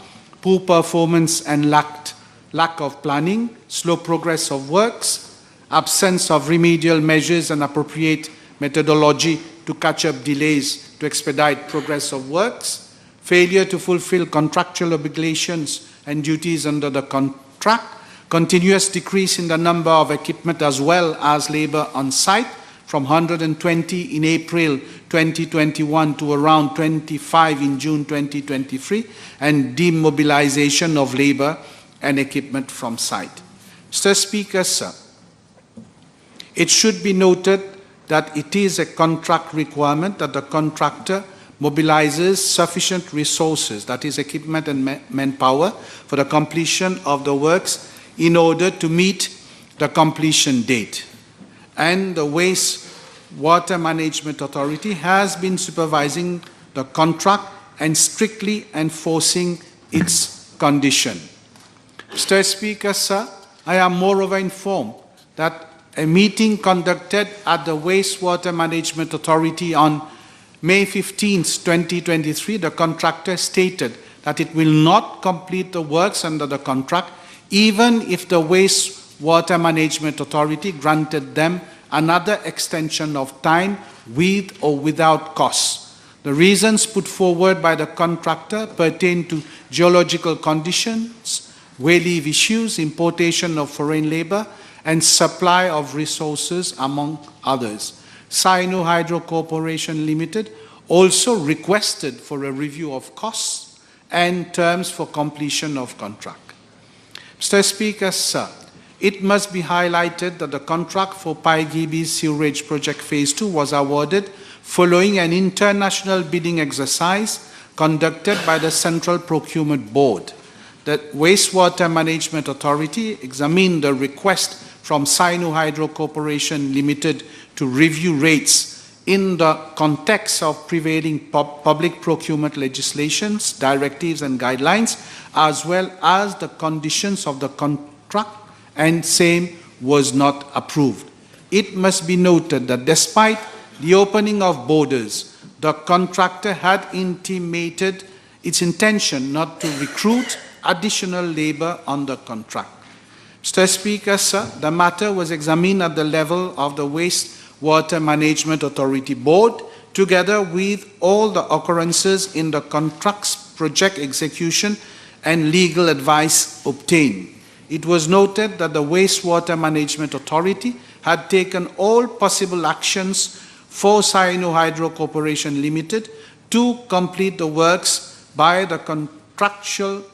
poor performance and lack of planning, slow progress of works, absence of remedial measures and appropriate methodology to catch up delays to expedite progress of works, failure to fulfill contractual obligations and duties under the contract, continuous decrease in the number of equipment as well as labor on site from 120 in April 2021 to around 25 in June 2023, and demobilization of labor and equipment from site. Mr. Speaker, sir, it should be noted that it is a contract requirement that the contractor mobilizes sufficient resources, that is equipment and manpower, for the completion of the works in order to meet the completion date. And the Wastewater Management Authority has been supervising the contract and strictly enforcing its condition. Mr. Speaker, sir, I am moreover informed that a meeting conducted at the Wastewater Management Authority on May 15, 2023, the contractor stated that it will not complete the works under the contract, even if the Wastewater Management Authority granted them another extension of time with or without costs. The reasons put forward by the contractor pertain to geological conditions, wayleave issues, importation of foreign labor, and supply of resources, among others. Sino Hydro Corporation Limited also requested for a review of costs and terms for completion of contract. Mr. Speaker, sir, it must be highlighted that the contract for Pai-Gibi Sewerage Project Phase 2 was awarded following an international bidding exercise conducted by the Central Procurement Board. The Wastewater Management Authority examined the request from Sino Hydro Corporation Limited to review rates in the context of prevailing public procurement legislations, directives and guidelines, as well as the conditions of the contract, and same was not approved. It must be noted that despite the opening of borders, the contractor had intimated its intention not to recruit additional labor on the contract. Mr. Speaker, sir, the matter was examined at the level of the Wastewater Management Authority Board, together with all the occurrences in the contract's project execution and legal advice obtained. It was noted that the Wastewater Management Authority had taken all possible actions for Sino Hydro Corporation Limited to complete the works by the contractual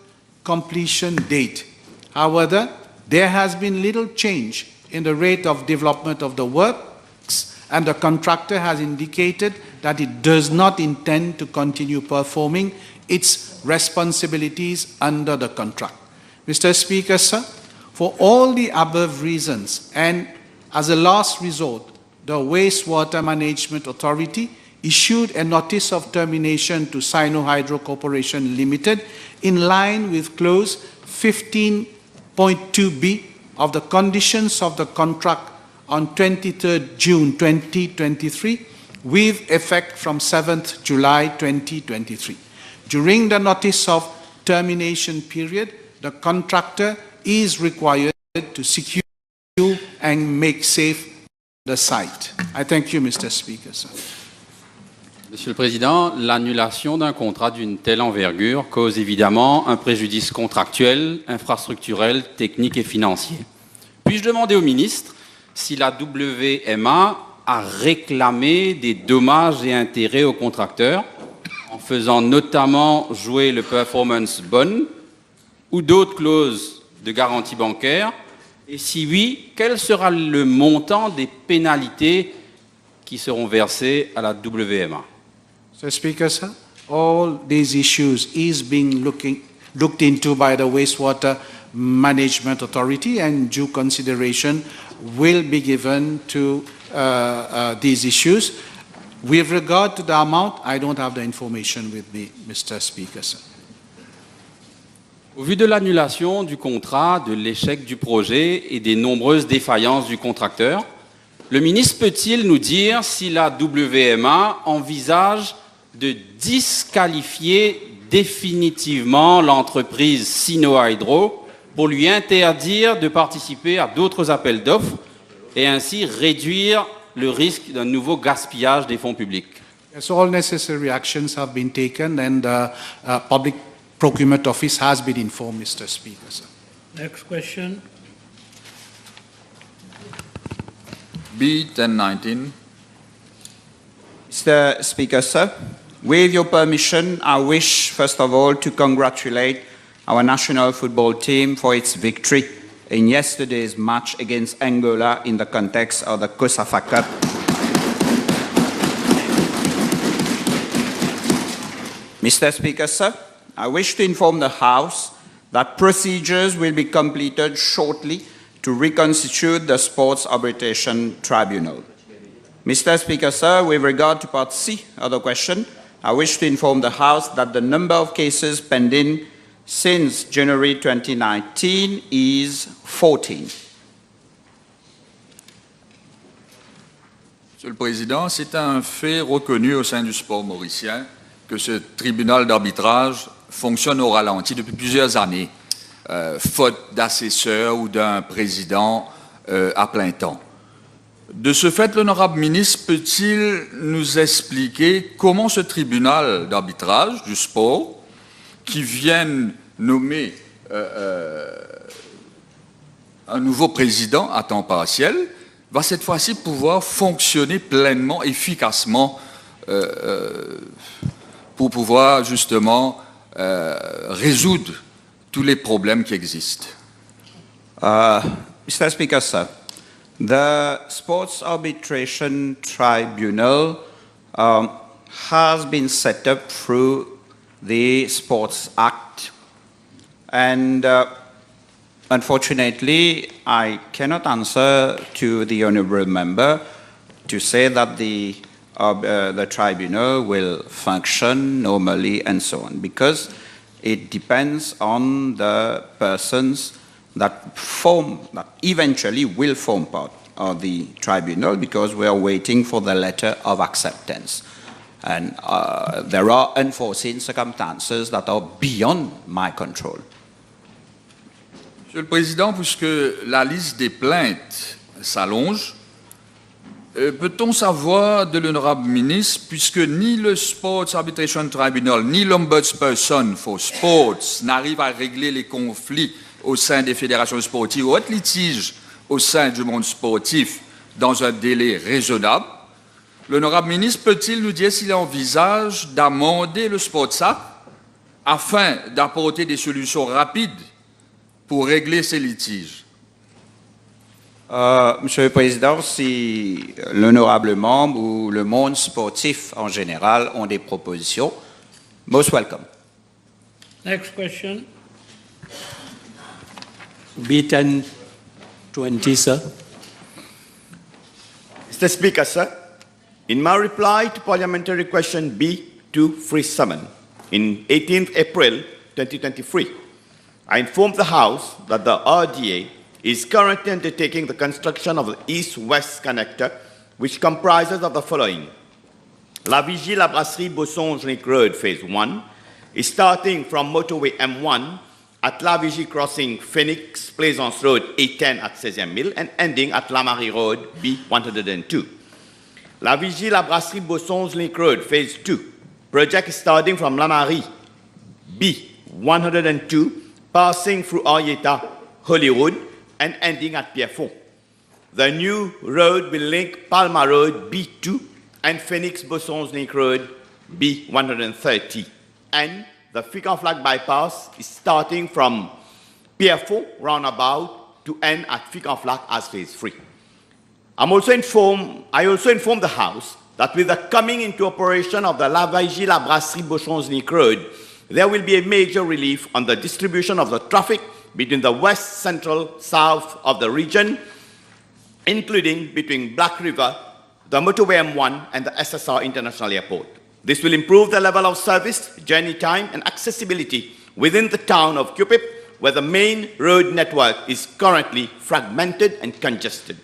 completion date. However, there has been little change in the rate of development of the works, and the contractor has indicated that it does not intend to continue performing its responsibilities under the contract. Mr. Speaker, sir, for all the above reasons, and as a last resort, the Wastewater Management Authority issued a notice of termination to Sino Hydro Corporation Limited in line with clause 15.2b of the conditions of the contract on 23rd June 2023 with effect from 7th July 2023. During the notice of termination period, the contractor is required to secure and make safe the site. I thank you, Mr. Speaker, sir. Monsieur le Président, l'annulation d'un contrat d'une telle envergure cause évidemment un préjudice contractuel, infrastructurel, technique et financier. Puis-je demander au ministre si la WMA a réclamé des dommages et intérêts aux contracteurs en faisant notamment jouer le performance bond ou d'autres clauses de garantie bancaire? Et si oui, quel sera le montant des pénalités qui seront versées à la WMA? Mr. Speaker, sir, all these issues is being looked into by the Wastewater Management Authority, and due consideration will be given to these issues. With regard to the amount, I don't have the information with me, Mr. Speaker, sir. Au vu de l'annulation du contrat, de l'échec du projet et des nombreuses défaillances du contracteur, le ministre peut-il nous dire si la WMA envisage de disqualifier définitivement l'entreprise Sino Hydro pour lui interdire de participer à d'autres appels d'offres et ainsi réduire le risque d'un nouveau gaspillage des fonds publics? Yes, all necessary actions have been taken, and the Public Procurement Office has been informed, Mr. Speaker, sir. Next question. B1019. Mr. Speaker, sir, with your permission, I wish, first of all, to congratulate our national football team for its victory in yesterday's match against Angola in the context of the COSAFA Cup. Mr. Speaker, sir, I wish to inform the House that procedures will be completed shortly to reconstitute the Sports Arbitration Tribunal. Mr. Speaker, sir, with regard to Part C of the question, I wish to inform the House that the number of cases pending since January 2019 is 14. Monsieur le Président, c'est un fait reconnu au sein du sport mauricien que ce tribunal d'arbitrage fonctionne au ralenti depuis plusieurs années, faute d'assesseur ou d'un président à plein temps. De ce fait, l'honorable ministre peut-il nous expliquer comment ce tribunal d'arbitrage du sport, qui vient nommer un nouveau président à temps partiel, va cette fois-ci pouvoir fonctionner pleinement, efficacement, pour pouvoir justement résoudre tous les problèmes qui existent. Mr. Speaker, sir, the Sports Arbitration Tribunal has been set up through the Sports Act, and unfortunately, I cannot answer to the honourable member to say that the tribunal will function normally and so on, because it depends on the persons that eventually will form part of the tribunal, because we are waiting for the letter of acceptance. And there are unforeseen circumstances that are beyond my control. Monsieur le Président, puisque la liste des plaintes s'allonge, peut-on savoir de l'honorable ministre, puisque ni le Sports Arbitration Tribunal ni l'Ombudsperson for Sports n'arrivent à régler les conflits au sein des fédérations sportives ou autres litiges au sein du monde sportif dans un délai raisonnable, l'honorable ministre peut-il nous dire s'il envisage d'amender le Sports Act afin d'apporter des solutions rapides pour régler ces litiges? Monsieur le Président, si l'honorable membre ou le monde sportif en général ont des propositions, most welcome. Next question. B1020, sir. Mr. Speaker, sir, in my reply to parliamentary question B237 in 18th April 2023, I informed the House that the RDA is currently undertaking the construction of the East-West connector, which comprises of the following. La Vigie, La Brasserie, Bossonge Link Road, Phase 1, is starting from motorway M1 at La Vigie crossing Phoenix, Plaisance Road, A10 at 16e Mille, and ending at La Marie Road, B102. La Vigie, La Brasserie, Bossonge Link Road, Phase 2, project is starting from La Marie, B102, passing through Arieta, Hollywood, and ending at Pierrefonds. The new road will link Palma Road, B2, and Phoenix Bossons Link Road, B130. And the Ficanflac bypass is starting from Pierrefonds roundabout to end at Ficanflac as phase 3. I also informed the House that with the coming into operation of the La Vigie, La Brasserie, Bossons Link Road, there will be a major relief on the distribution of the traffic between the west, central, south of the region, including between Black River, the motorway M1, and the SSR International Airport. This will improve the level of service, journey time, and accessibility within the town of Cupip, where the main road network is currently fragmented and congested.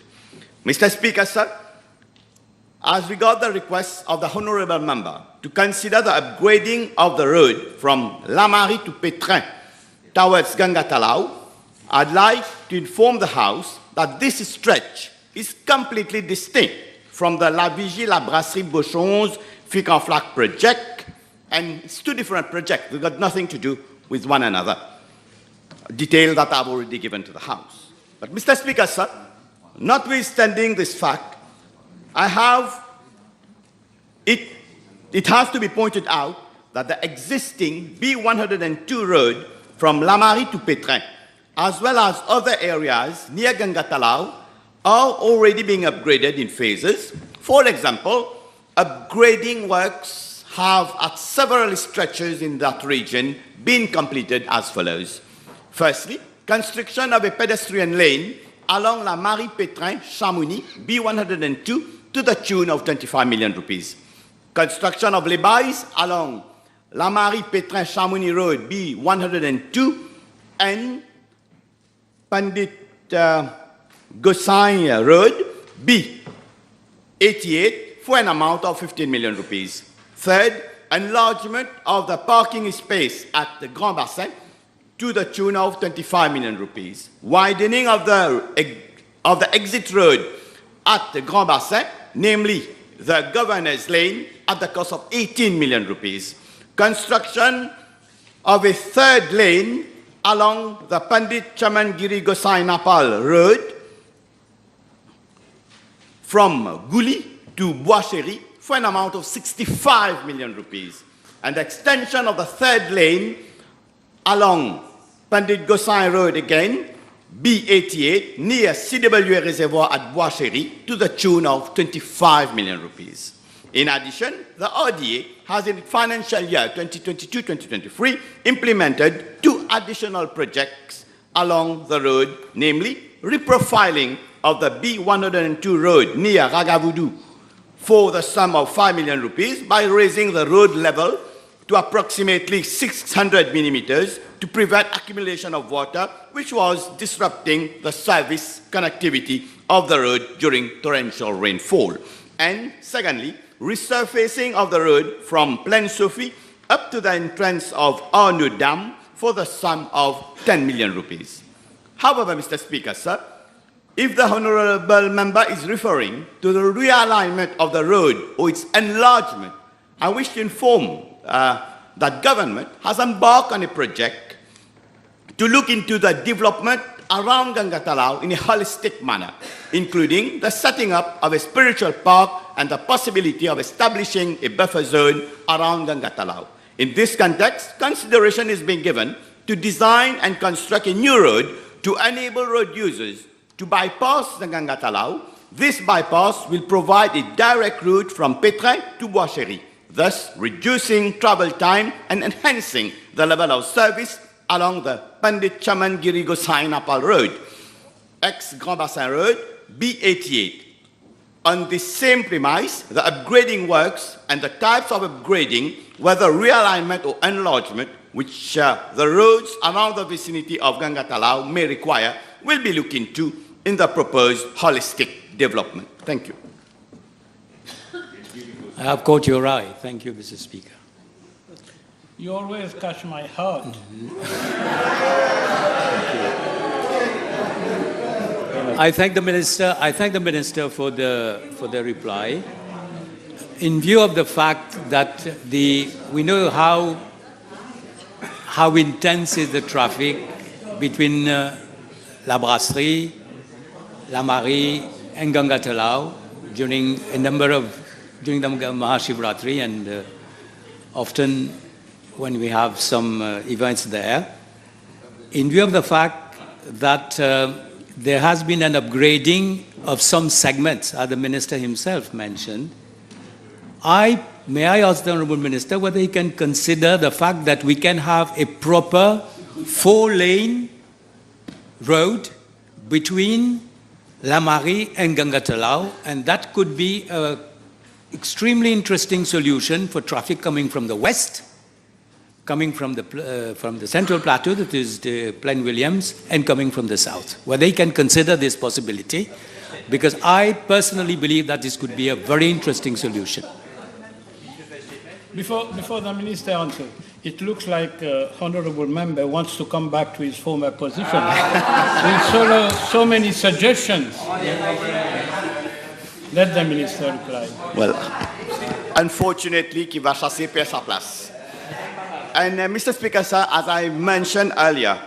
Mr. Speaker, sir, as regards the request of the honourable member to consider the upgrading of the road from La Marie to Pétrin towards Gangatalau, I'd like to inform the House that this stretch is completely distinct from the La Vigie, La Brasserie, Bochons, Ficanflac project, and it's two different projects. They've got nothing to do with one another. Detail that I've already given to the House. But Mr. Speaker, sir, notwithstanding this fact, it has to be pointed out that the existing B102 road from Lamari to Pétrin, as well as other areas near Gangatalao, are already being upgraded in phases. For example, upgrading works have at several stretches in that region been completed as follows. Firstly, construction of a pedestrian lane along La Marie-Pétrin-Chamonix B102 to the tune of 25 million rupees. Construction of laybys along La Marie-Pétrin-Chamonix Road B102 and Pandit Gosain Road B88 for an amount of 15 million rupees. Third, enlargement of the parking space at the Grand Bassin to the tune of 25 million rupees. Widening of the exit road at the Grand Bassin, namely the Governor's Lane, at the cost of 18 million rupees. Construction of a third lane along the Pandit Chamangiri Gosai Napal Road from Guli to Bois-Chéry for an amount of 65 million rupees. And the extension of the third lane along Pandit Gosai Road again, B88, near CWA Reservoir at Bois-Chéry to the tune of 25 million rupees. In addition, the RDA has in financial year 2022-2023 implemented 2 additional projects along the road, namely reprofiling of the B102 road near Ragavudu for the sum of 5 million rupees by raising the road level to approximately 600 millimeters to prevent accumulation of water, which was disrupting the service connectivity of the road during torrential rainfall. And secondly, resurfacing of the road from Plaine Sophie up to the entrance of Arnaud Dam for the sum of 10 million rupees. However, Mr. Speaker, sir, if the honorable member is referring to the realignment of the road or its enlargement, I wish to inform that government has embarked on a project to look into the development around Gangatalao in a holistic manner, including the setting up of a spiritual park and the possibility of establishing a buffer zone around Gangatalao. In this context, consideration is being given to design and construct a new road to enable road users to bypass the Gangatalao. This bypass will provide a direct route from Pétrin to Bois-Chéry, thus reducing travel time and enhancing the level of service along the Pandit Chamangiri Gosai Napal Road, ex-Grand Bassin Road, B88. On the same premise, the upgrading works and the types of upgrading, whether realignment or enlargement, which the roads around the vicinity of Gangatalao may require, will be looked into in the proposed holistic development. Thank you. I have caught your eye. Thank you, Mr. Speaker. You always catch my heart. I thank the minister. I thank the minister for the reply. In view of the fact that we know how intense is the traffic between La Brasserie, La Marie, and Gangatalao during the Mahashivratri and often when we have some events there. In view of the fact that there has been an upgrading of some segments, as the minister himself mentioned, may I ask the Honourable Minister whether he can consider the fact that we can have a proper 4-lane road between La Marie and Gangatalao, and that could be an extremely interesting solution for traffic coming from the west, coming from the Central Plateau, that is the Plaine Williams, and coming from the south. Whether he can consider this possibility, because I personally believe that this could be a very interesting solution. Before the minister answers, it looks like honourable member wants to come back to his former position. With so many suggestions. Let the minister reply. Well, unfortunately, qui va chasser perd sa place. And Mr. Speaker, sir, as I mentioned earlier,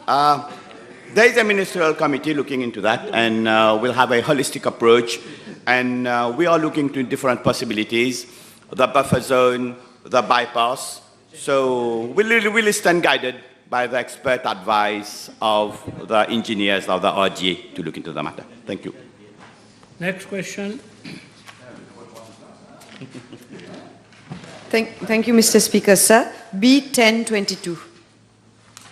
there is a ministerial committee looking into that, and we'll have a holistic approach, and we are looking to different possibilities, the buffer zone, the bypass. So we'll stand guided by the expert advice of the engineers of the RGA to look into the matter. Thank you. Next question. Thank you, Mr. Speaker, sir. B1022.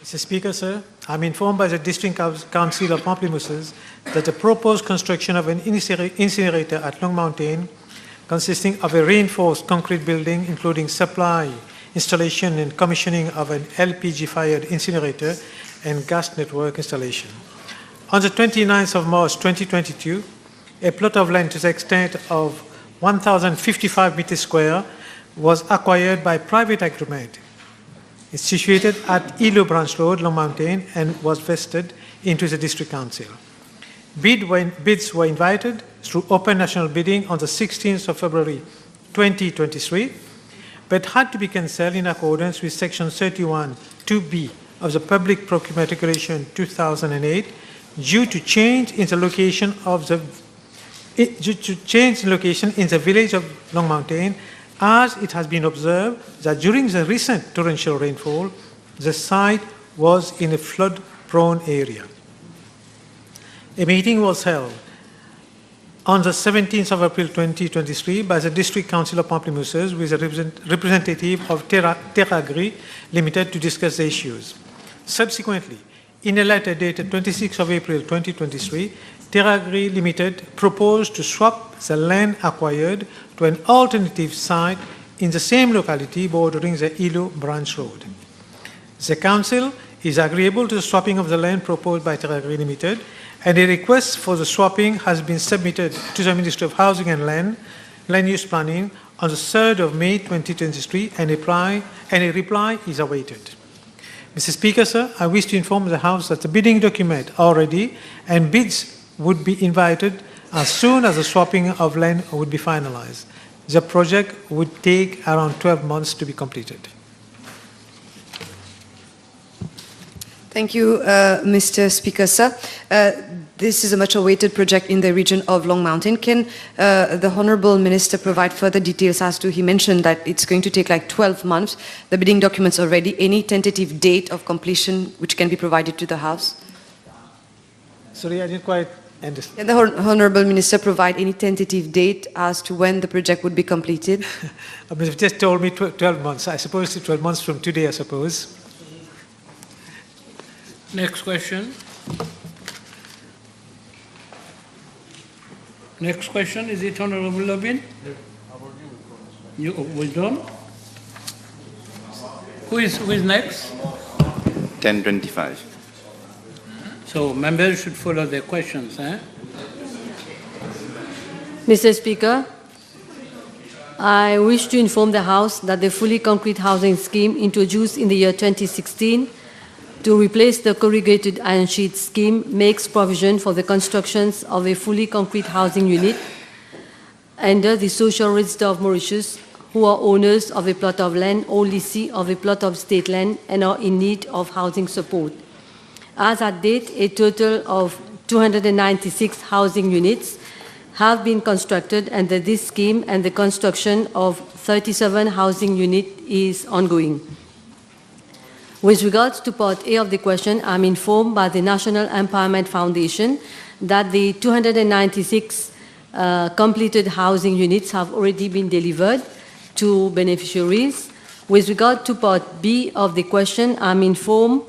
Mr. Speaker, sir, I'm informed by the District Council of Pamplemousses that the proposed construction of an incinerator at Long Mountain, consisting of a reinforced concrete building, including supply, installation and commissioning of an LPG-fired incinerator and gas network installation. On the 29th of March 2022, a plot of land to the extent of 1,055 meters square was acquired by private agreement. It's situated at Ilo Branch Road, Long Mountain, and was vested into the District Council. Bids were invited through open national bidding on the 16th of February 2023, but had to be cancelled in accordance with Section 31(2)(b) of the Public Procurement Regulation 2008 due to change in the location in the village of Long Mountain, as it has been observed that during the recent torrential rainfall, the site was in a flood-prone area. A meeting was held on the 17th of April 2023 by the District Council of Pamplemousses with a representative of TerraAgri Limited to discuss the issues. Subsequently, in a letter dated 26th of April 2023, TerraAgri Limited proposed to swap the land acquired to an alternative site in the same locality bordering the Ilo Branch Road. The Council is agreeable to the swapping of the land proposed by TerraAgri Limited, and a request for the swapping has been submitted to the Ministry of Housing and Land Use Planning on the 3rd of May 2023, and a reply is awaited. Mr. Speaker, sir, I wish to inform the House that the bidding document are ready and bids would be invited as soon as the swapping of land would be finalized. The project would take around 12 months to be completed. Thank you, Mr. Speaker, sir. This is a much-awaited project in the region of Long Mountain. Can the Honourable Minister provide further details as to, he mentioned that it's going to take like 12 months. The bidding documents are ready. Any tentative date of completion which can be provided to the House? Sorry, I didn't quite understand. Can the Honourable Minister provide any tentative date as to when the project would be completed? You've just told me 12 months. I suppose it's 12 months from today, I suppose. Next question. Next question, is it Honourable Lobin? You withdrawn? Who is next? 1025. So members should follow their questions. Mr. Speaker, I wish to inform the House that the fully concrete housing scheme introduced in the year 2016 to replace the corrugated iron sheet scheme makes provision for the constructions of a fully concrete housing unit under the Social Register of Mauritius, who are owners of a plot of land or lessee of a plot of state land and are in need of housing support. As at date, a total of 296 housing units have been constructed under this scheme, and the construction of 37 housing units is ongoing. With regards to Part A of the question, I'm informed by the National Empowerment Foundation that the 296 completed housing units have already been delivered to beneficiaries. With regard to Part B of the question, I'm informed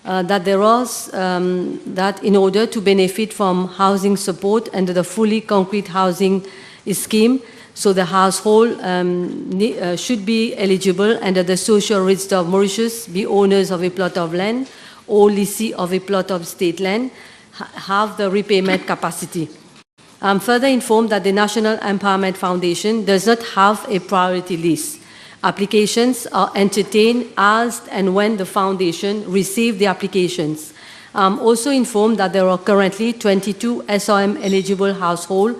that there was that in order to benefit from housing support under the fully concrete housing scheme, so the household should be eligible under the Social Register of Mauritius, be owners of a plot of land or lessee of a plot of state land, have the repayment capacity. I'm further informed that the National Empowerment Foundation does not have a priority list. Applications are entertained as and when the foundation receives the applications. I'm also informed that there are currently 22 SRM eligible households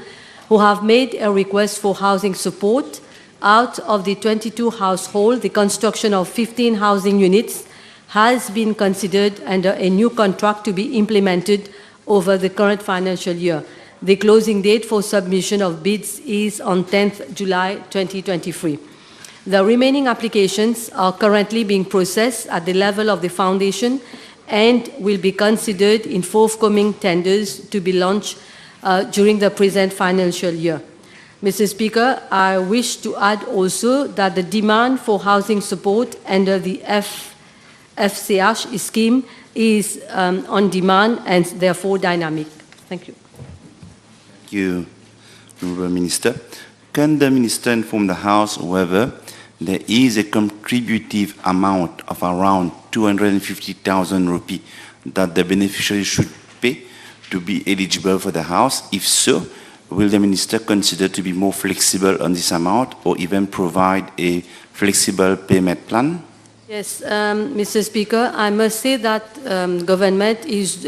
who have made a request for housing support. Out of the 22 households, the construction of 15 housing units has been considered under a new contract to be implemented over the current financial year. The closing date for submission of bids is on 10th July 2023. The remaining applications are currently being processed at the level of the foundation and will be considered in forthcoming tenders to be launched during the present financial year. Mr. Speaker, I wish to add also that the demand for housing support under the FCH scheme is on demand and therefore dynamic. Thank you. Thank you, Honourable Minister. Can the Minister inform the House whether there is a contributive amount of around 250,000 rupees that the beneficiary should pay to be eligible for the house? If so, will the Minister consider to be more flexible on this amount or even provide a flexible payment plan? Yes, Mr. Speaker, I must say that government is,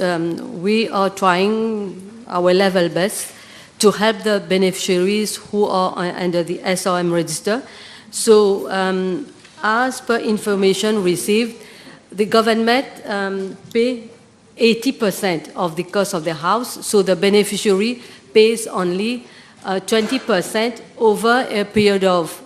we are trying our level best to help the beneficiaries who are under the SRM register. So, as per information received, the government pay 80% of the cost of the house, so the beneficiary pays only 20% over a period of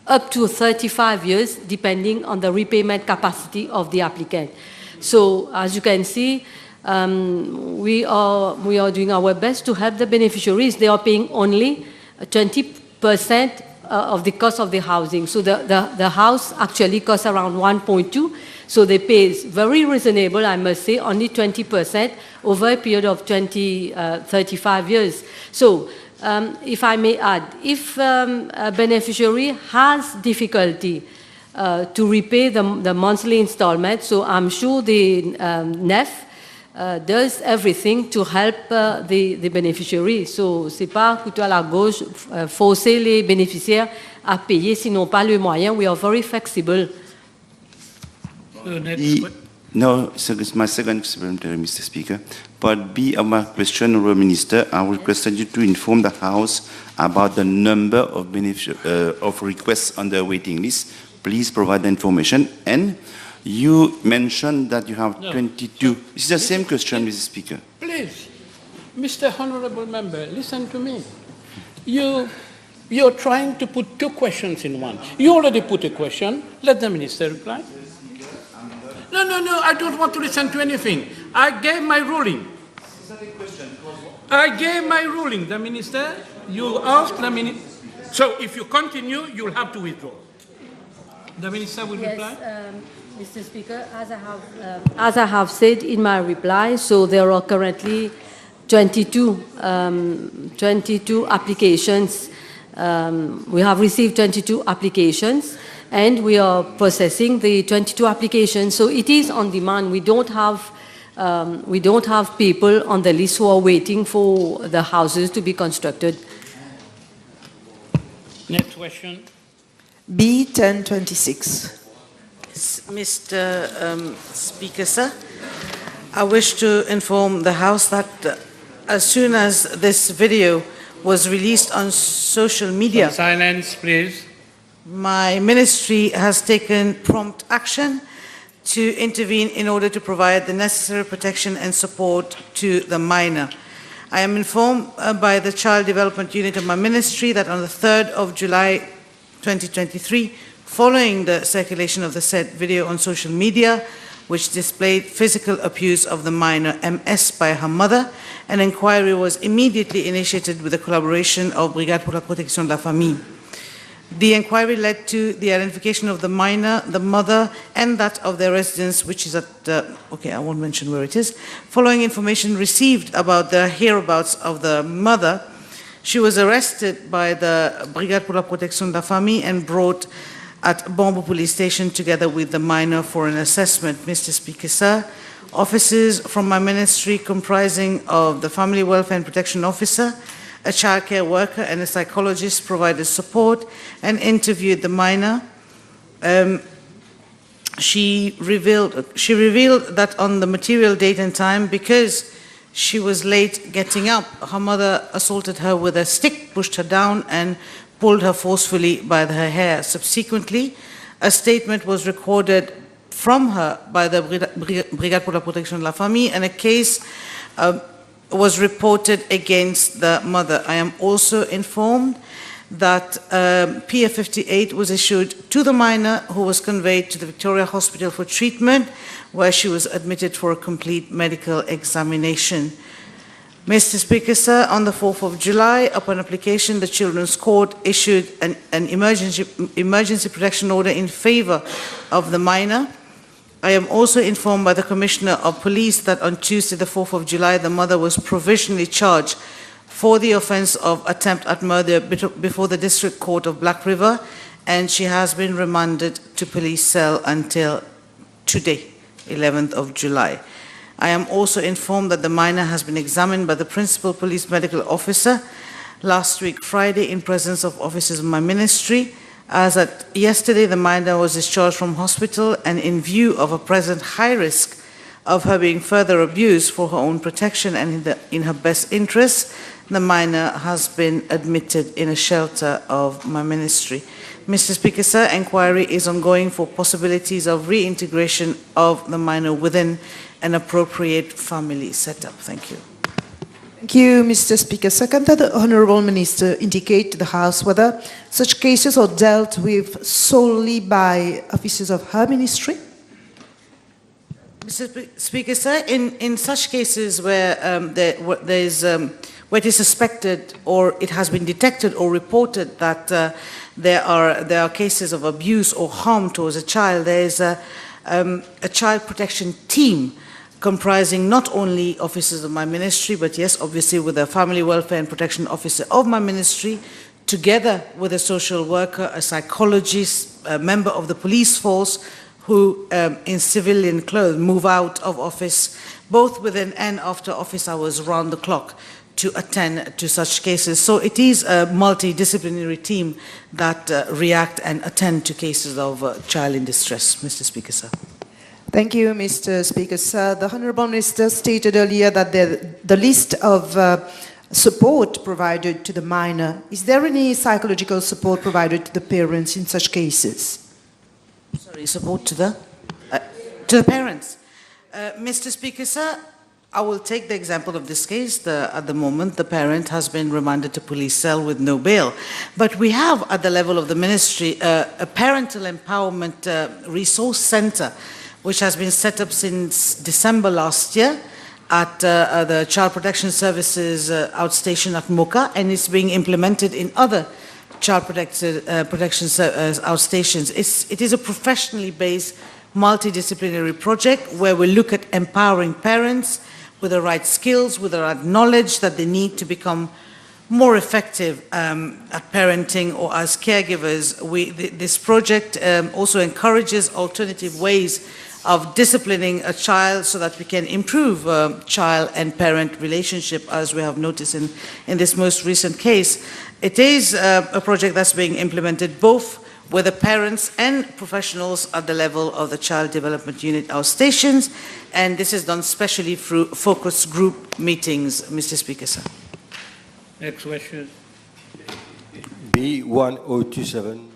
up to 35 years, depending on the repayment capacity of the applicant. So, as you can see, we are doing our best to help the beneficiaries. They are paying only 20% of the cost of the housing. So the house actually costs around 1.2. So they pay very reasonable, I must say, only 20% over a period of 35 years. So if I may add, if a beneficiary has difficulty to repay the monthly installment, so I'm sure the NEF does everything to help the beneficiary. So, c'est pas couteau à la gauche, forcer les bénéficiaires à payer s'ils n'ont pas le moyen. We are very flexible. No, so it's my second supplementary, Mr. Speaker. Part B of my question, Honourable Minister, I will request you to inform the House about the number of of requests on the waiting list. Please provide the information. And you mentioned that you have 22. This is the same question, Mr. Speaker. Please, Mr. Honourable Member, listen to me. You're trying to put two questions in one. You already put a question. Let the Minister reply. No, I don't want to listen to anything. I gave my ruling. I gave my ruling, the Minister. You asked the Minister. So if you continue, you'll have to withdraw. The Minister will reply. Mr. Speaker, as I have said in my reply, so there are currently 22 applications. We have received 22 applications, and we are processing the 22 applications. So it is on demand. We don't have people on the list who are waiting for the houses to be constructed. Next question. B 1026. Mr. Speaker, sir, I wish to inform the House that as soon as this video was released on social media, Some silence, please. my ministry has taken prompt action to intervene in order to provide the necessary protection and support to the minor. I am informed by the Child Development Unit of my ministry that on the 3rd of July 2023, following the circulation of the said video on social media, which displayed physical abuse of the minor MS by her mother, an inquiry was immediately initiated with the collaboration of Brigade pour la Protection de la Famille. The inquiry led to the identification of the minor, the mother, and that of their residence, which is at, I won't mention where it is. Following information received about the whereabouts of the mother, she was arrested by the Brigade pour la Protection de la Famille and brought at Bombo Police Station together with the minor for an assessment. Mr. Speaker, sir, officers from my ministry comprising of the Family Welfare and Protection Officer, a childcare worker and a psychologist provided support and interviewed the minor. She revealed that on the material date and time, because she was late getting up, her mother assaulted her with a stick, pushed her down and pulled her forcefully by her hair. Subsequently, a statement was recorded from her by the Brigade pour la Protection de la Famille, and a case was reported against the mother. I am also informed that PF 58 was issued to the minor, who was conveyed to the Victoria Hospital for treatment, where she was admitted for a complete medical examination. Mr. Speaker, sir, on the 4th of July, upon application, the Children's Court issued an emergency protection order in favor of the minor. I am also informed by the Commissioner of Police that on Tuesday, the 4th of July, the mother was provisionally charged for the offence of attempt at murder before the District Court of Black River, and she has been remanded to police cell until today, 11th of July. I am also informed that the minor has been examined by the Principal Police Medical Officer last week, Friday, in presence of officers of my ministry. As at yesterday, the minor was discharged from hospital, and in view of a present high risk of her being further abused for her own protection and in her best interest, the minor has been admitted in a shelter of my ministry. Mr. Speaker, sir, inquiry is ongoing for possibilities of reintegration of the minor within an appropriate family setup. Thank you. Thank you, Mr. Speaker. Second, that the Honourable Minister indicate to the House whether such cases are dealt with solely by officers of her ministry. Mr. Speaker, sir, in such cases where where it is suspected or it has been detected or reported that there are cases of abuse or harm towards a child, there is a child protection team comprising not only officers of my ministry, but yes, obviously with the family welfare and protection officer of my ministry, together with a social worker, a psychologist, a member of the police force, who in civilian clothes move out of office, both within and after office hours round the clock, to attend to such cases. So it is a multidisciplinary team that react and attend to cases of child in distress. Mr. Speaker, sir. Thank you, Mr. Speaker. Sir, the Honourable Minister stated earlier that the list of support provided to the minor, is there any psychological support provided to the parents in such cases? Sorry, support to the parents. Mr. Speaker, sir, I will take the example of this case. At the moment, the parent has been remanded to police cell with no bail. But we have, at the level of the ministry, a parental empowerment resource center, which has been set up since December last year at the Child Protection Services outstation at Mocha, and it's being implemented in other child protection outstations. It is a professionally based multidisciplinary project where we look at empowering parents with the right skills, with the right knowledge that they need to become more effective at parenting or as caregivers. This project also encourages alternative ways of disciplining a child so that we can improve child and parent relationship, as we have noticed in this most recent case. It is a project that's being implemented both with the parents and professionals at the level of the Child Development Unit outstations, and this is done specially through focus group meetings, Mr. Speaker, sir. Next question. B1027.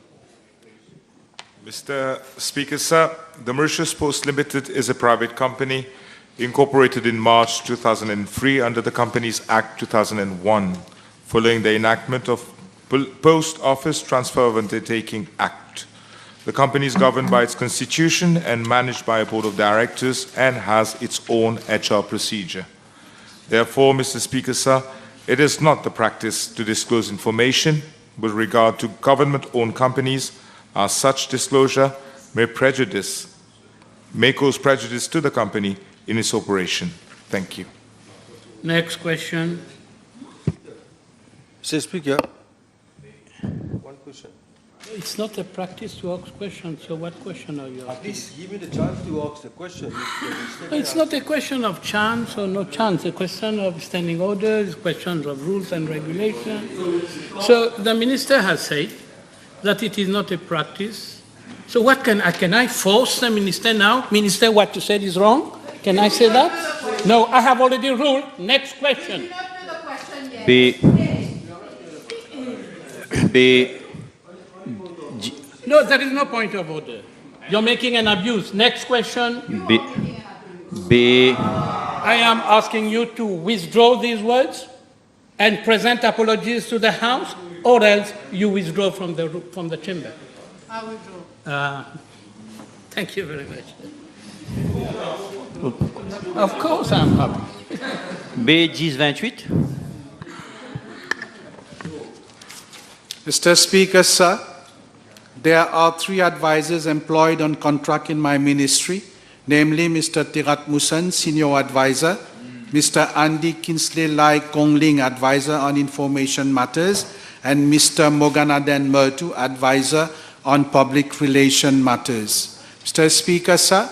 Mr. Speaker, sir, the Mauritius Post Limited is a private company incorporated in March 2003 under the Companies Act 2001, following the enactment of Post Office Transfer of Undertaking Act. The company is governed by its constitution and managed by a board of directors and has its own HR procedure. Therefore, Mr. Speaker, sir, it is not the practice to disclose information with regard to government-owned companies, as such disclosure may cause prejudice to the company in its operation. Thank you. Next question. Mr. Speaker, one question. It's not a practice to ask questions, so what question are you asking? At least give me the chance to ask the question. It's not a question of chance or no chance, a question of standing orders, questions of rules and regulations. So the minister has said that it is not a practice. So what can I force the minister now? Minister, what you said is wrong? Can I say that? No, I have already ruled. Next question. No, there is no point of order. You're making an abuse. Next question. I am asking you to withdraw these words and present apologies to the House. or else you withdraw from the chamber. I withdraw. Thank you very much. Of course I'm happy. B1028. Mr. Speaker, sir, there are 3 advisors employed on contract in my ministry, namely Mr. Tirat Musan, Senior Advisor, Mr. Andy Kinsley Lai Kongling, Advisor on Information Matters, and Mr. Moganadan Mertu, Advisor on Public Relation Matters. Mr. Speaker, sir,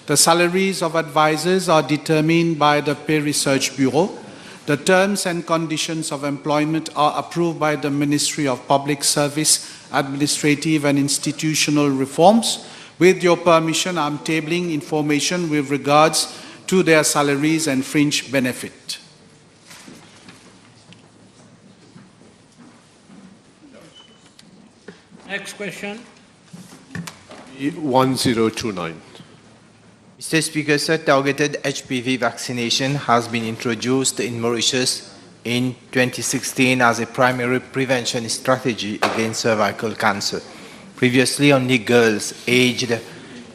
the salaries of advisors are determined by the Pay Research Bureau. The terms and conditions of employment are approved by the Ministry of Public Service, Administrative and Institutional Reforms. With your permission, I'm tabling information with regards to their salaries and fringe benefit. Next question. 1029. Mr. Speaker, sir, targeted HPV vaccination has been introduced in Mauritius in 2016 as a primary prevention strategy against cervical cancer. Previously, only girls aged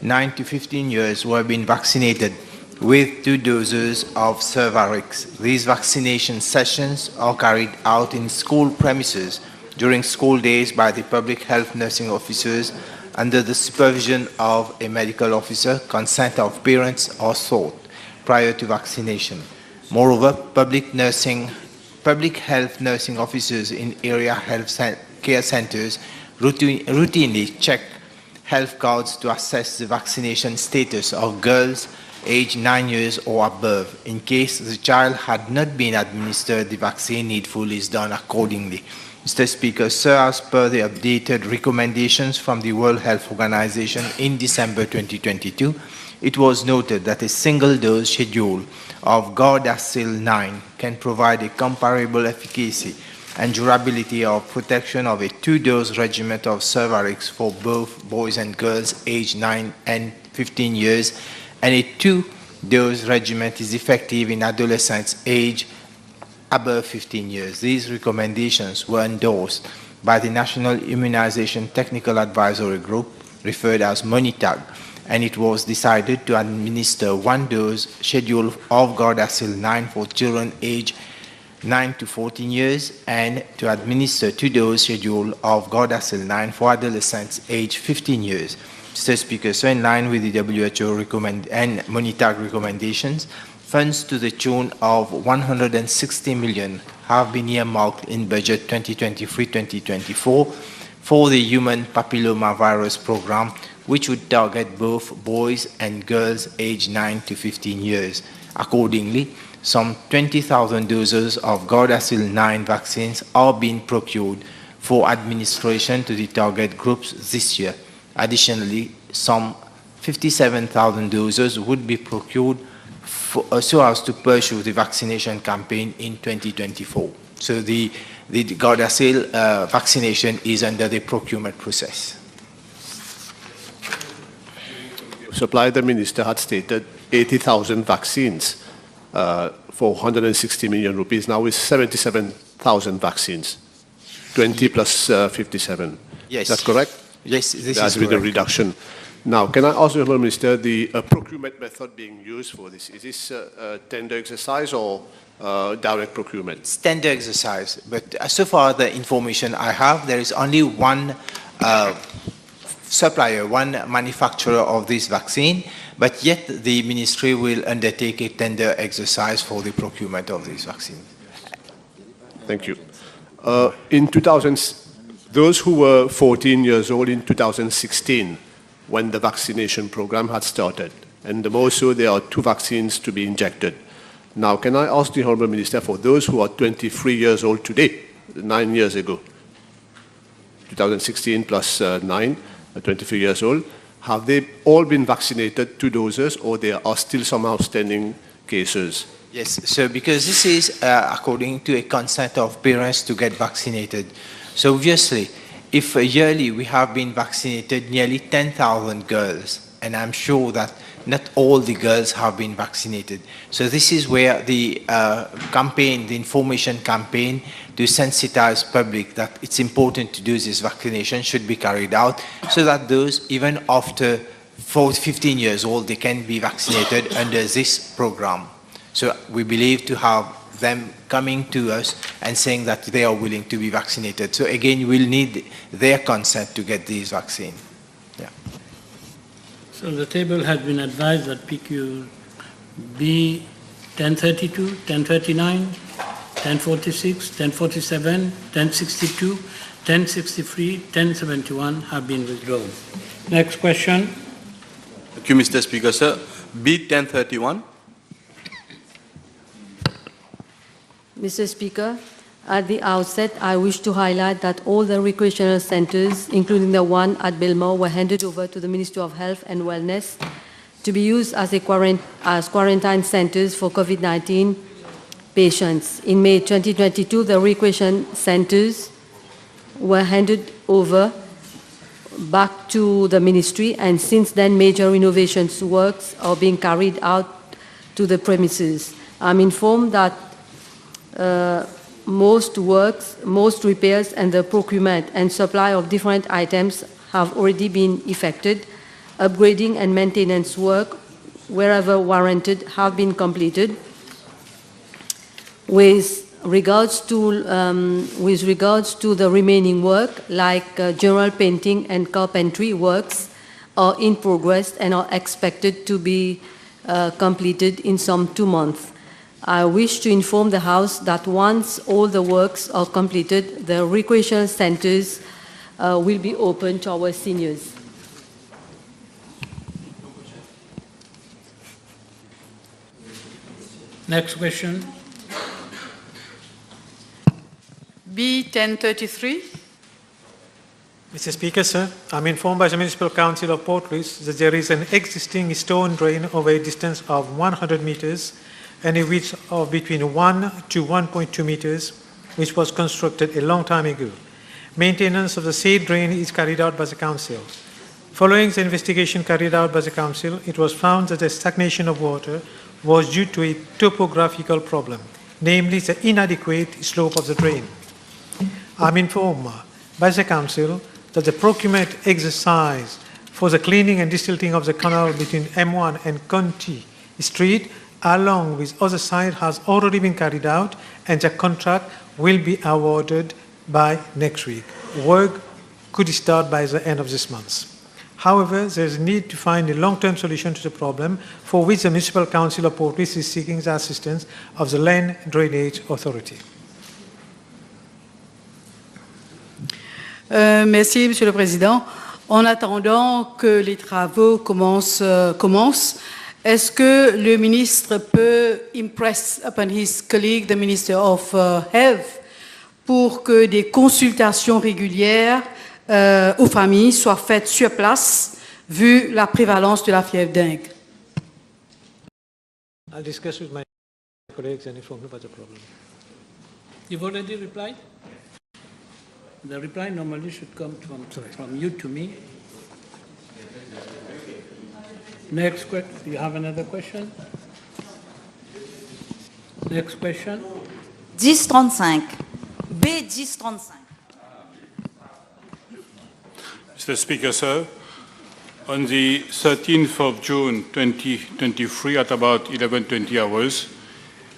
9 to 15 years were being vaccinated with 2 doses of Cervarix. These vaccination sessions are carried out in school premises during school days by the public health nursing officers under the supervision of a medical officer. Consent of parents are sought prior to vaccination. Moreover, public health nursing officers in area health care centers routinely check health cards to assess the vaccination status of girls aged 9 years or above. In case the child had not been administered the vaccine needful is done accordingly. Mr. Speaker, sir, as per the updated recommendations from the World Health Organization in December 2022, it was noted that a single-dose schedule of Gardasil 9 can provide a comparable efficacy and durability of protection of a 2-dose regimen of Cervarix for both boys and girls aged 9 and 15 years, and a 2-dose regimen is effective in adolescents aged above 15 years. These recommendations were endorsed by the National Immunization Technical Advisory Group, referred as MONITAG, and it was decided to administer 1-dose schedule of Gardasil 9 for children aged 9 to 14 years and to administer 2-dose schedule of Gardasil 9 for adolescents aged 15 years. Mr. Speaker, so in line with the WHO and MONITAG recommendations, funds to the tune of 160 million have been earmarked in budget 2023-2024 for the human papillomavirus program, which would target both boys and girls aged 9 to 15 years. Accordingly, some 20,000 doses of Gardasil 9 vaccines are being procured for administration to the target groups this year. Additionally, some 57,000 doses would be procured so as to pursue the vaccination campaign in 2024. So the Gardasil vaccination is under the procurement process. Supply, the minister had stated 80,000 vaccines for 160 million rupees. Now it's 77,000 vaccines, 20 plus 57. Yes. Is that correct? Yes, this There has is been a correct. reduction. Now, can I ask the Honourable Minister the procurement method being used for this? Is this a tender exercise or direct procurement? It's tender exercise, but so far the information I have, there is only one supplier, one manufacturer of this vaccine, but yet the ministry will undertake a tender exercise for the procurement of this vaccine. Thank you. In 2000, those who were 14 years old in 2016, when the vaccination program had started, and the more so there are 2 vaccines to be injected. Now, can I ask the Honourable Minister, for those who are 23 years old today, 9 years ago, 2016 plus 9, 23 years old, have they all been vaccinated 2 doses, or there are still some outstanding cases? Yes, so because this is according to a consent of parents to get vaccinated. So obviously, if yearly we have been vaccinated nearly 10,000 girls, and I'm sure that not all the girls have been vaccinated. So this is where the campaign, the information campaign to sensitize public that it's important to do this vaccination should be carried out so that those, even after 15 years old, they can be vaccinated under this program. So we believe to have them coming to us and saying that they are willing to be vaccinated. So again, we'll need their consent to get these vaccines. Yeah. So the table has been advised that PQ B 1032, 1039, 1046, 1047, 1062, 1063, 1071 have been withdrawn. Next question. Thank you, Mr. Speaker, sir. B 1031. Mr. Speaker, at the outset, I wish to highlight that all the recreational centers, including the one at Bilmo, were handed over to the Ministry of Health and Wellness to be used as quarantine centers for COVID-19 patients. In May 2022, the recreation centers were handed over back to the ministry, and since then, major renovations works are being carried out to the premises. I'm informed that most works, most repairs, and the procurement and supply of different items have already been effected. Upgrading and maintenance work, wherever warranted, have been completed. With regards to the remaining work, like general painting and carpentry works, are in progress and are expected to be completed in some 2 months. I wish to inform the House that once all the works are completed, the recreational centers will be open to our seniors. Next question. B 1033. Mr. Speaker, sir, I'm informed by the Municipal Council of Port Louis that there is an existing stone drain over a distance of 100 meters and a width of between 1 to 1.2 meters, which was constructed a long time ago. Maintenance of the said drain is carried out by the Council. Following the investigation carried out by the Council, it was found that the stagnation of water was due to a topographical problem, namely the inadequate slope of the drain. I'm informed by the Council that the procurement exercise for the cleaning and desilting of the canal between M1 and Conti Street, along with other sites, has already been carried out, and the contract will be awarded by next week. Work could start by the end of this month. However, there is a need to find a long-term solution to the problem, for which the Municipal Council of Port Louis is seeking the assistance of the Land Drainage Authority. Merci, Monsieur le Président. En attendant que les travaux commencent, est-ce que le ministre peut impress upon his colleague, the Minister of Health, pour que des consultations régulières aux familles soient faites sur place, vu la prévalence de la fièvre dengue? I'll discuss with my colleagues and inform you about the problem. You've already replied? The reply normally should come from you to me. Next question. You have another question? Next question. 1035. B 1035. Mr. Speaker, sir, on the 13th of June 2023 at about 11:20 hours,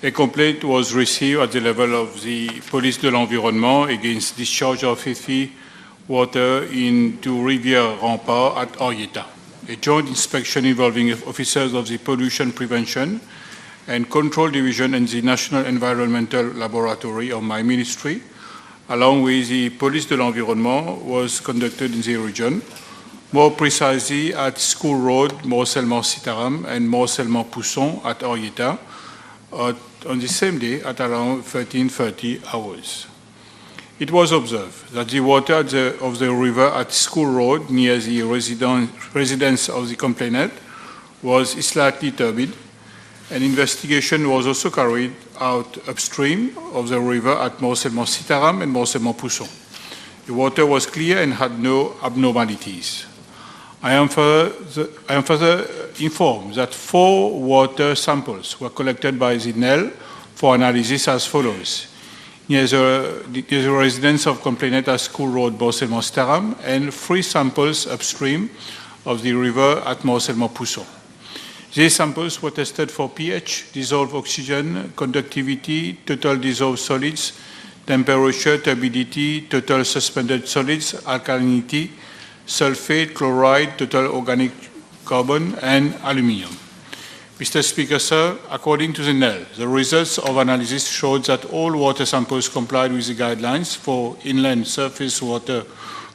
a complaint was received at the level of the Police de l'Environnement against discharge of filthy water into Rivière Rempart at Orietta. A joint inspection involving officers of the Pollution Prevention and Control Division and the National Environmental Laboratory of my ministry, along with the Police de l'Environnement, was conducted in the region, more precisely at School Road, Morcellement-Citaram, and Morcellement-Pousson at Orietta, on the same day at around 13:30 hours. It was observed that the water of the river at School Road, near the residence of the complainant, was slightly turbid. An investigation was also carried out upstream of the river at Morcellement-Citaram and Morcellement-Pousson. The water was clear and had no abnormalities. I am further informed that 4 water samples were collected by the NEL for analysis as follows. Near the residence of complainant at School Road, Morcellement-Staram, and 3 samples upstream of the river at Morcellement-Pousson. These samples were tested for pH, dissolved oxygen, conductivity, total dissolved solids, temperature, turbidity, total suspended solids, alkalinity, sulfate, chloride, total organic carbon, and aluminium. Mr. Speaker, sir, according to the NEL, the results of analysis showed that all water samples complied with the guidelines for inland surface water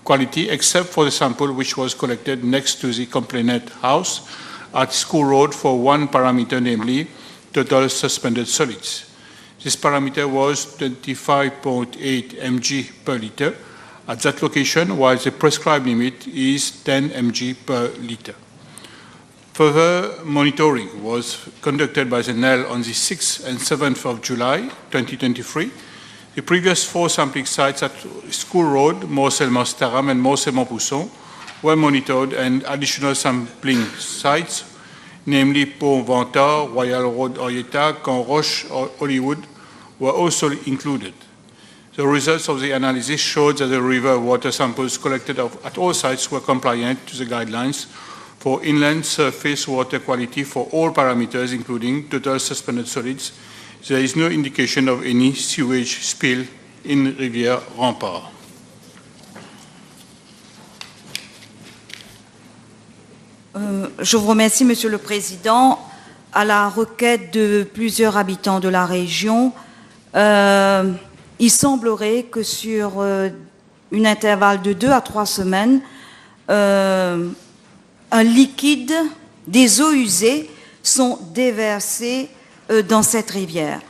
quality, except for the sample which was collected next to the complainant house at School Road for 1 parameter, namely total suspended solids. This parameter was 25.8 mg per liter at that location, while the prescribed limit is 10 mg per liter. Further monitoring was conducted by the NEL on the 6th and 7th of July 2023. The previous 4 sampling sites at School Road, Morcellement-Staram, and Morcellement-Pousson were monitored, and additional sampling sites, namely Pont-Ventard, Royal Road, Orietta, Camp Roche, Hollywood, were also included. The results of the analysis showed that the river water samples collected at all sites were compliant to the guidelines for inland surface water quality for all parameters, including total suspended solids. There is no indication of any sewage spill in Rivière Rempart. Je vous remercie, Monsieur le Président. À la requête de plusieurs habitants de la région, il semblerait que sur un intervalle de 2 à 3 semaines, un liquide, des eaux usées sont déversées dans cette rivière.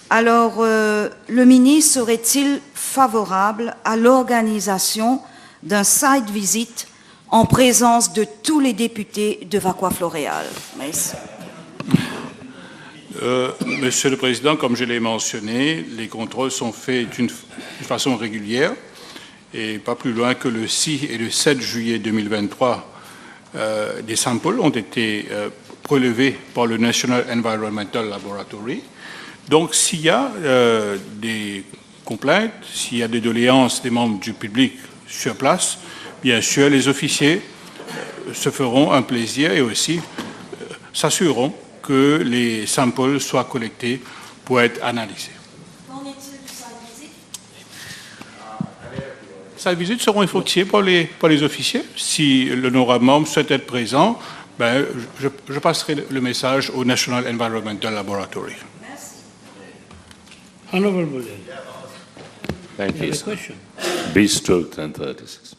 Alors, le ministre serait-il favorable à l'organisation d'un site visit en présence de tous les députés de Vaqua-Floréal? Merci. Monsieur le Président, comme je l'ai mentionné, les contrôles sont faits d'une façon régulière et pas plus loin que le 6 et le 7 juillet 2023, des samples ont été prélevés par le National Environmental Laboratory. Donc, s'il y a des complaintes, s'il y a des doléances des membres du public sur place, bien sûr, les officiers se feront un plaisir et aussi s'assureront que les samples soient collectés pour être analysés. Qu'en est-il du site visit? Ces visites seront effectuées par les officiers. Si l'honorable membre souhaite être présent, ben, je passerai le message au National Environmental Laboratory. Merci. Honorable Bullen. Thank you. Question. B-stroke 1036.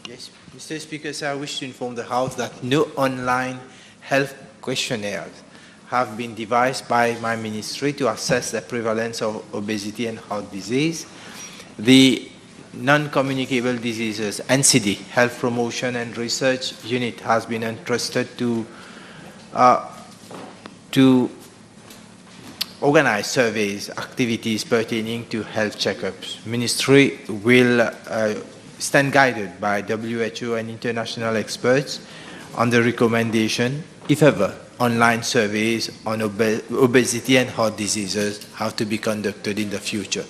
Yes, Mr. Speaker, sir, I wish to inform the House that no online health questionnaires have been devised by my ministry to assess the prevalence of obesity and heart disease. The Non-Communicable Diseases NCD Health Promotion and Research Unit has been entrusted to organize surveys, activities pertaining to health checkups. Ministry will stand guided by WHO and international experts on the recommendation, if ever, online surveys on obesity and heart diseases have to be conducted in the future.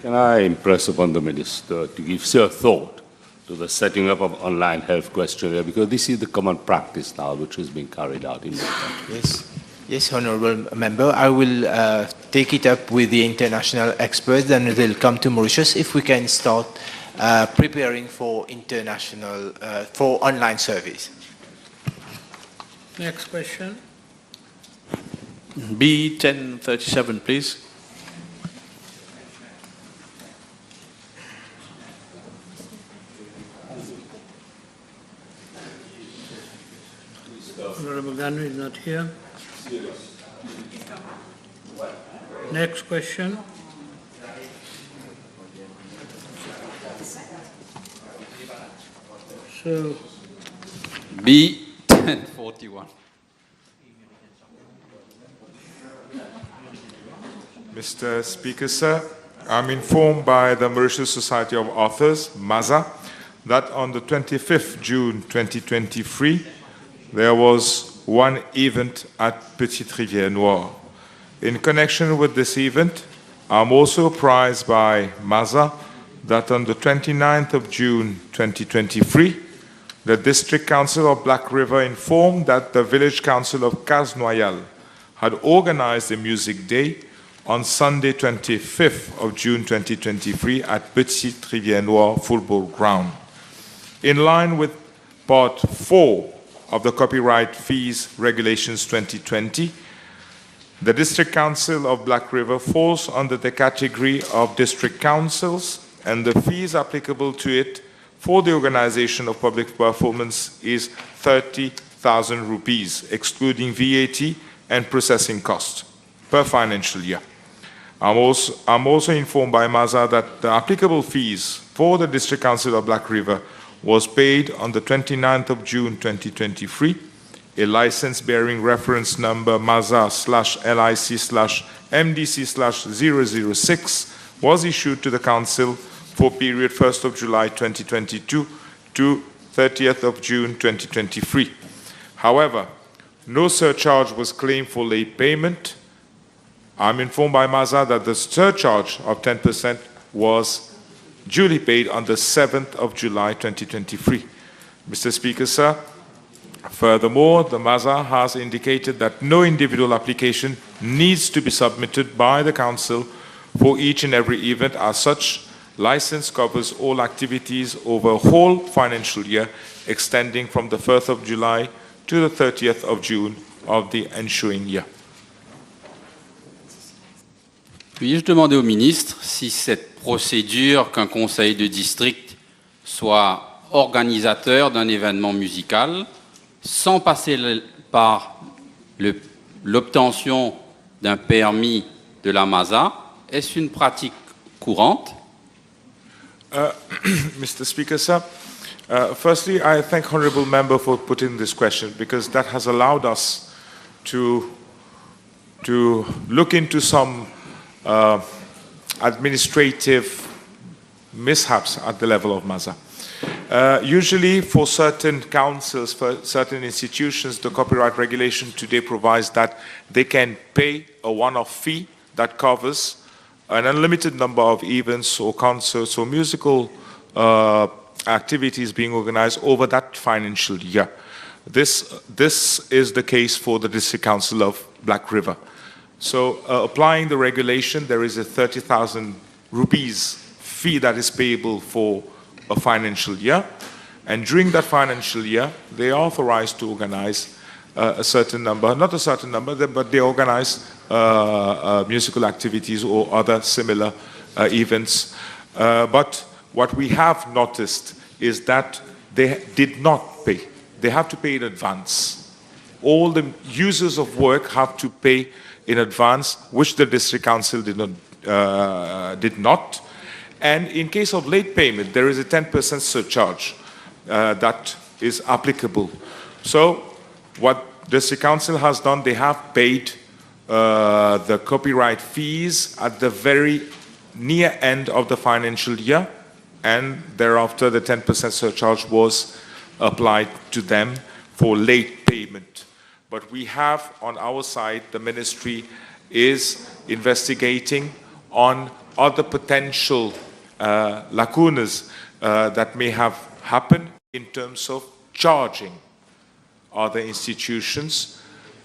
Can I impress upon the Minister to give sir thought to the setting up of online health questionnaire, because this is the common practice now which is being carried out in the country. Yes. Yes, Honourable Member, I will take it up with the international experts, then they'll come to Mauritius if we can start preparing for international, for online surveys. Next question. B1037, please. Honorable Ganu is not here. Next question. So, B1041. Mr. Speaker, sir, I'm informed by the Mauritius Society of Authors, MASA, that on the 25th June 2023, there was one event at Petite Rivière Noire. In connection with this event, I'm also apprised by MASA that on the 29th of June 2023, the District Council of Black River informed that the Village Council of Cas-Noyal had organized a music day on Sunday 25th of June 2023 at Petite Rivière Noire Football Ground. In line with Part 4 of the Copyright Fees Regulations 2020, the District Council of Black River falls under the category of district councils, and the fees applicable to it for the organization of public performance is 30,000 rupees, excluding VAT and processing costs per financial year. I'm also informed by MASA that the applicable fees for the District Council of Black River was paid on the 29th of June 2023. A license bearing reference number MASA/LIC/MDC/006 was issued to the Council for period 1st of July 2022 to 30th of June 2023. However, no surcharge was claimed for late payment. I'm informed by MASA that the surcharge of 10% was duly paid on the 7th of July 2023. Mr. Speaker, sir, furthermore, the MASA has indicated that no individual application needs to be submitted by the Council for each and every event. As such, license covers all activities over a whole financial year extending from the 1st of July to the 30th of June of the ensuing year. Puis-je demander au ministre si cette procédure qu'un conseil de district soit organisateur d'un événement musical sans passer par l'obtention d'un permis de la MASA, est-ce une pratique courante? Mr. Speaker, sir, firstly, I thank Honourable Member for putting this question, because that has allowed us to look into some administrative mishaps at the level of MASA. Usually for certain councils, for certain institutions, the copyright regulation today provides that they can pay a one-off fee that covers an unlimited number of events or concerts or musical activities being organized over that financial year. This is the case for the District Council of Black River. So applying the regulation, there is a 30,000 rupees fee that is payable for a financial year, and during that financial year they are authorized to organize a certain number, not a certain number, but they organize musical activities or other similar events. But what we have noticed is that they did not pay. They have to pay in advance. All the users of work have to pay in advance, which the District Council did not. And in case of late payment, there is a 10% surcharge that is applicable. So what the District Council has done, they have paid the copyright fees at the very near end of the financial year, and thereafter the 10% surcharge was applied to them for late payment. But we have on our side, the ministry is investigating on other potential lacunas that may have happened in terms of charging other institutions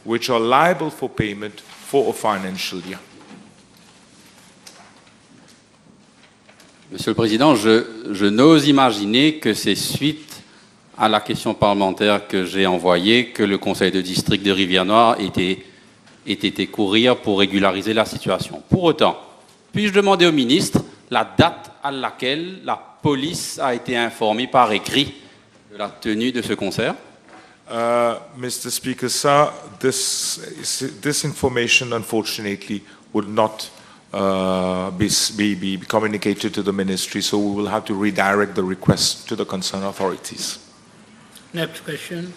which are liable for payment for a financial year. Monsieur le Président, je n'ose imaginer que c'est suite à la question parlementaire que j'ai envoyée que le Conseil de district de Rivière-Noire ait été courir pour régulariser la situation. Pour autant, puis-je demander au ministre la date à laquelle la police a été informée par écrit de la tenue de ce concert? Mr. Speaker, sir, this information unfortunately would not be communicated to the ministry, so we will have to redirect the request to the concerned authorities. Next question.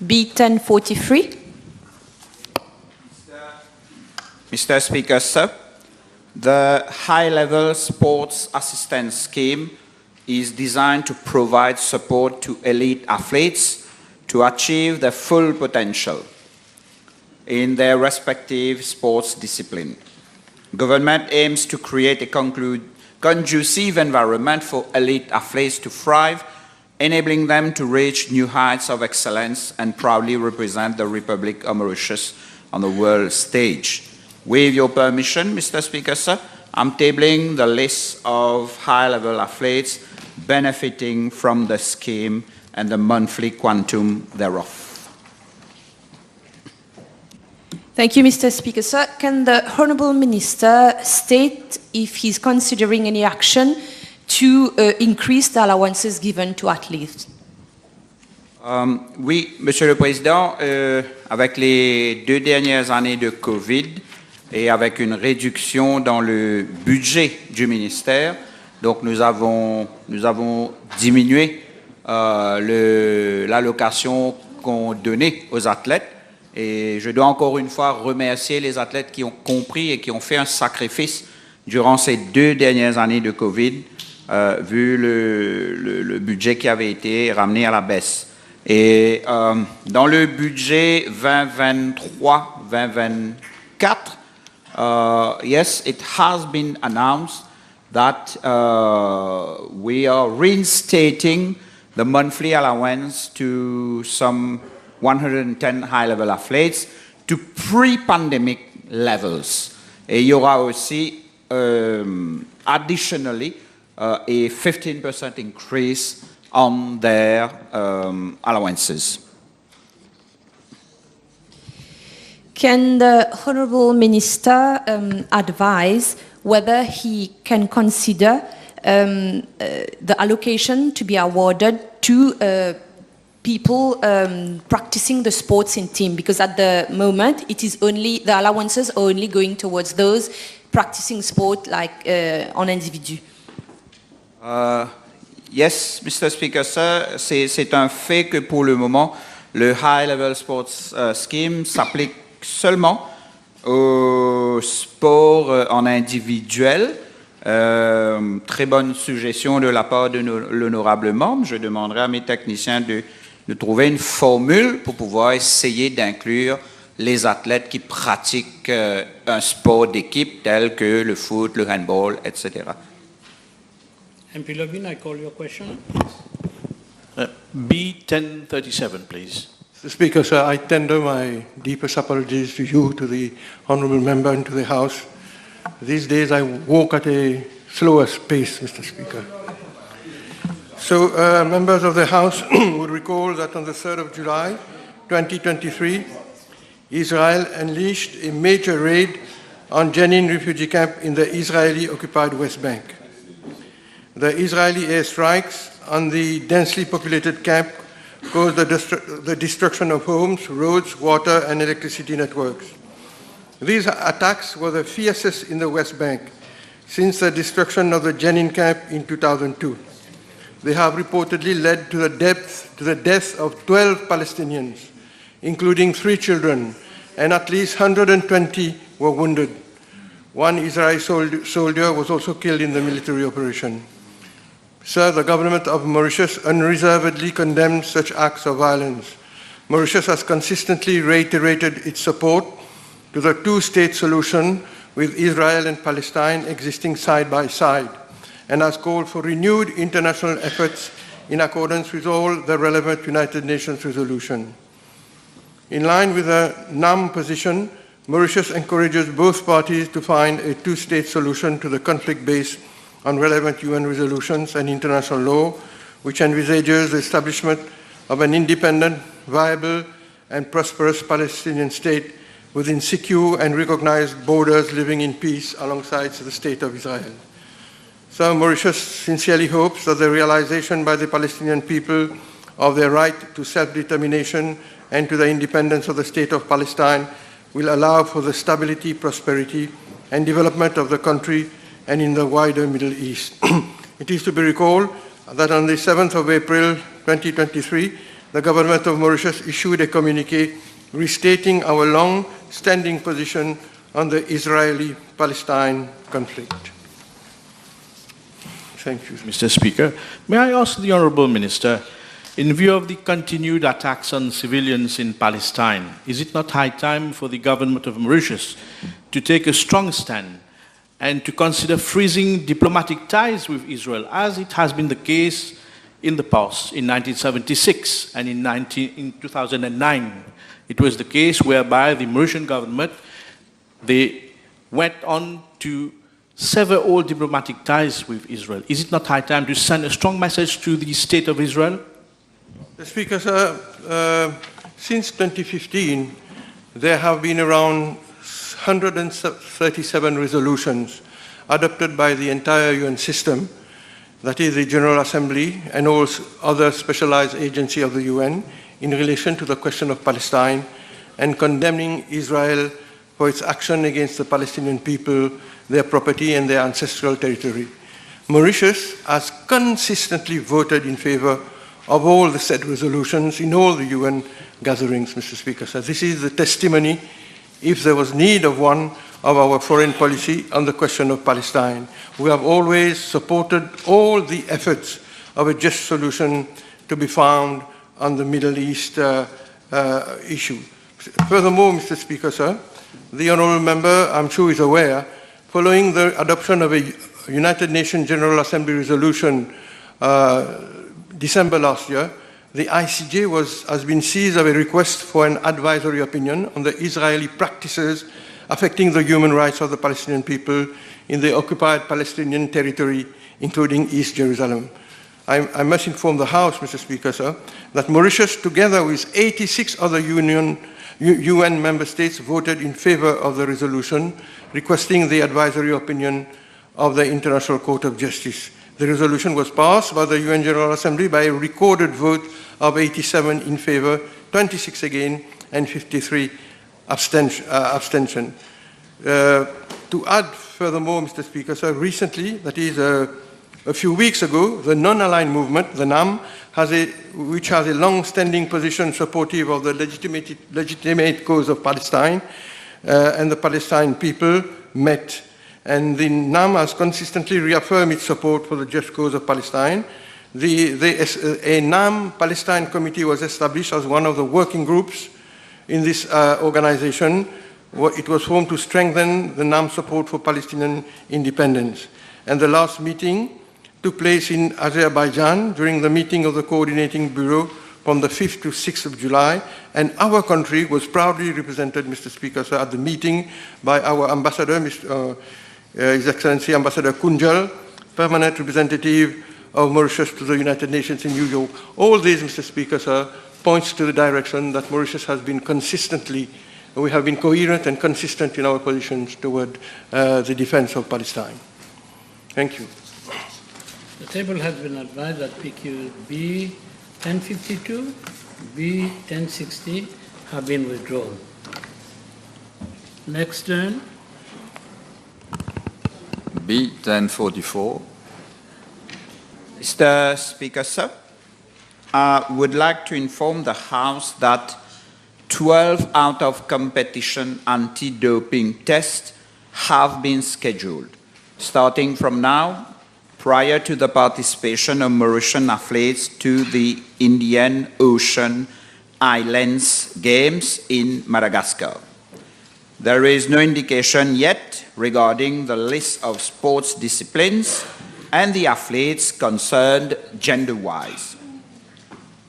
B1043. Mr. Speaker, sir, The high-level sports assistance scheme is designed to provide support to elite athletes to achieve their full potential in their respective sports discipline. Government aims to create a conducive environment for elite athletes to thrive, enabling them to reach new heights of excellence and proudly represent the Republic of Mauritius on the world stage. With your permission, Mr. Speaker, sir, I'm tabling the list of high-level athletes benefiting from the scheme and the monthly quantum thereof. Thank you, Mr. Speaker. Sir, can the Honourable Minister state if he's considering any action to increase the allowances given to athletes? Oui, Monsieur le Président, avec les 2 dernières années de Covid et avec une réduction dans le budget du ministère, donc nous avons diminué l'allocation qu'on donnait aux athlètes. Et je dois encore une fois remercier les athlètes qui ont compris et qui ont fait un sacrifice durant ces 2 dernières années de Covid, vu le budget qui avait été ramené à la baisse. Et dans le budget 2023-2024, yes, it has been announced that we are reinstating the monthly allowance to some 110 high-level athletes to pre-pandemic levels. Et il y aura aussi, additionally, a 15% increase on their allowances. Can the Honourable Minister advise whether he can consider the allocation to be awarded to people practicing the sports in team? Because at the moment, it is only, the allowances are only going towards those practicing sport like en individu. Yes, Mr. Speaker, sir, c'est un fait que pour le moment, le High Level Sports Scheme s'applique seulement au sport en individuel. Très bonne suggestion de la part de l'honorable membre. Je demanderai à mes techniciens de trouver une formule pour pouvoir essayer d'inclure les athlètes qui pratiquent un sport d'équipe tel que le foot, le handball, etc. MP Levin, I call your question. B1037, please. Mr. Speaker, sir, I tender my deepest apologies to you, to the honourable member and to the House. These days I walk at a slower pace, Mr. Speaker. So members of the House would recall that on the 3rd of July 2023, Israel unleashed a major raid on Jenin refugee camp in the Israeli-occupied West Bank. The Israeli airstrikes on the densely populated camp caused the destruction of homes, roads, water, and electricity networks. These attacks were the fiercest in the West Bank since the destruction of the Jenin camp in 2002. They have reportedly led to the death of 12 Palestinians, including 3 children, and at least 120 were wounded. One Israeli soldier was also killed in the military operation. Sir, the government of Mauritius unreservedly condemns such acts of violence. Mauritius has consistently reiterated its support to the 2-state solution with Israel and Palestine existing side by side, and has called for renewed international efforts in accordance with all the relevant United Nations resolutions. In line with the NAM position, Mauritius encourages both parties to find a 2-state solution to the conflict based on relevant UN resolutions and international law, which envisages the establishment of an independent, viable, and prosperous Palestinian state within secure and recognized borders living in peace alongside the State of Israel. So Mauritius sincerely hopes that the realization by the Palestinian people of their right to self-determination and to the independence of the State of Palestine will allow for the stability, prosperity, and development of the country and in the wider Middle East. It is to be recalled that on the 7th of April 2023, the government of Mauritius issued a communiqué restating our long-standing position on the Israeli-Palestine conflict. Thank you. Mr. Speaker, may I ask the Honourable Minister, in view of the continued attacks on civilians in Palestine, is it not high time for the government of Mauritius to take a strong stand and to consider freezing diplomatic ties with Israel, as it has been the case in the past, in 1976 and in 2009? It was the case whereby the Mauritian government, they went on to sever all diplomatic ties with Israel. Is it not high time to send a strong message to the State of Israel? The Speaker, sir, since 2015, there have been around 137 resolutions adopted by the entire UN system, that is the General Assembly and all other specialized agencies of the UN, in relation to the question of Palestine and condemning Israel for its action against the Palestinian people, their property and their ancestral territory. Mauritius has consistently voted in favor of all the said resolutions in all the UN gatherings, Mr. Speaker. So this is the testimony, if there was need of one, of our foreign policy on the question of Palestine. We have always supported all the efforts of a just solution to be found on the Middle East issue. Furthermore, Mr. Speaker, sir, the honourable member, I'm sure, is aware, following the adoption of a United Nations General Assembly resolution December last year, the ICJ has been seized of a request for an advisory opinion on the Israeli practices affecting the human rights of the Palestinian people in the occupied Palestinian territory, including East Jerusalem. I must inform the House, Mr. Speaker, sir, that Mauritius, together with 86 other UN member states, voted in favor of the resolution requesting the advisory opinion of the International Court of Justice. The resolution was passed by the UN General Assembly by a recorded vote of 87 in favor, 26 again, and 53 abstention. To add furthermore, Mr. Speaker, sir, recently, that is a few weeks ago, the non-aligned movement, the NAM, which has a long-standing position supportive of the legitimate cause of Palestine and the Palestine people, met. And the NAM has consistently reaffirmed its support for the just cause of Palestine. A NAM Palestine committee was established as one of the working groups in this organization. It was formed to strengthen the NAM support for Palestinian independence. And the last meeting took place in Azerbaijan during the meeting of the Coordinating Bureau from the 5th to 6th of July, and our country was proudly represented, Mr. Speaker, sir, at the meeting by our ambassador, His Excellency Ambassador Kunjal, permanent representative of Mauritius to the United Nations in New York. All these, Mr. Speaker, sir, points to the direction that Mauritius has been we have been coherent and consistent in our positions toward the defense of Palestine. Thank you. The table has been advised that PQB 1052, B 1060 have been withdrawn. Next turn. B 1044. Mr. Speaker, sir, I would like to inform the House that 12 out of competition anti-doping tests have been scheduled, starting from now, prior to the participation of Mauritian athletes to the Indian Ocean Islands Games in Madagascar. There is no indication yet regarding the list of sports disciplines and the athletes concerned gender-wise.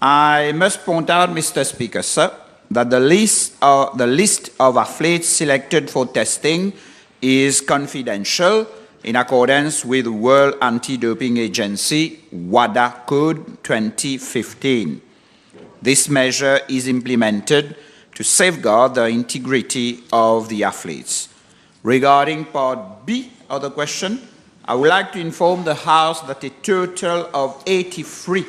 I must point out, Mr. Speaker, sir, that the list of athletes selected for testing is confidential in accordance with the World Anti-Doping Agency WADA Code 2015. This measure is implemented to safeguard the integrity of the athletes. Regarding Part B of the question, I would like to inform the House that a total of 83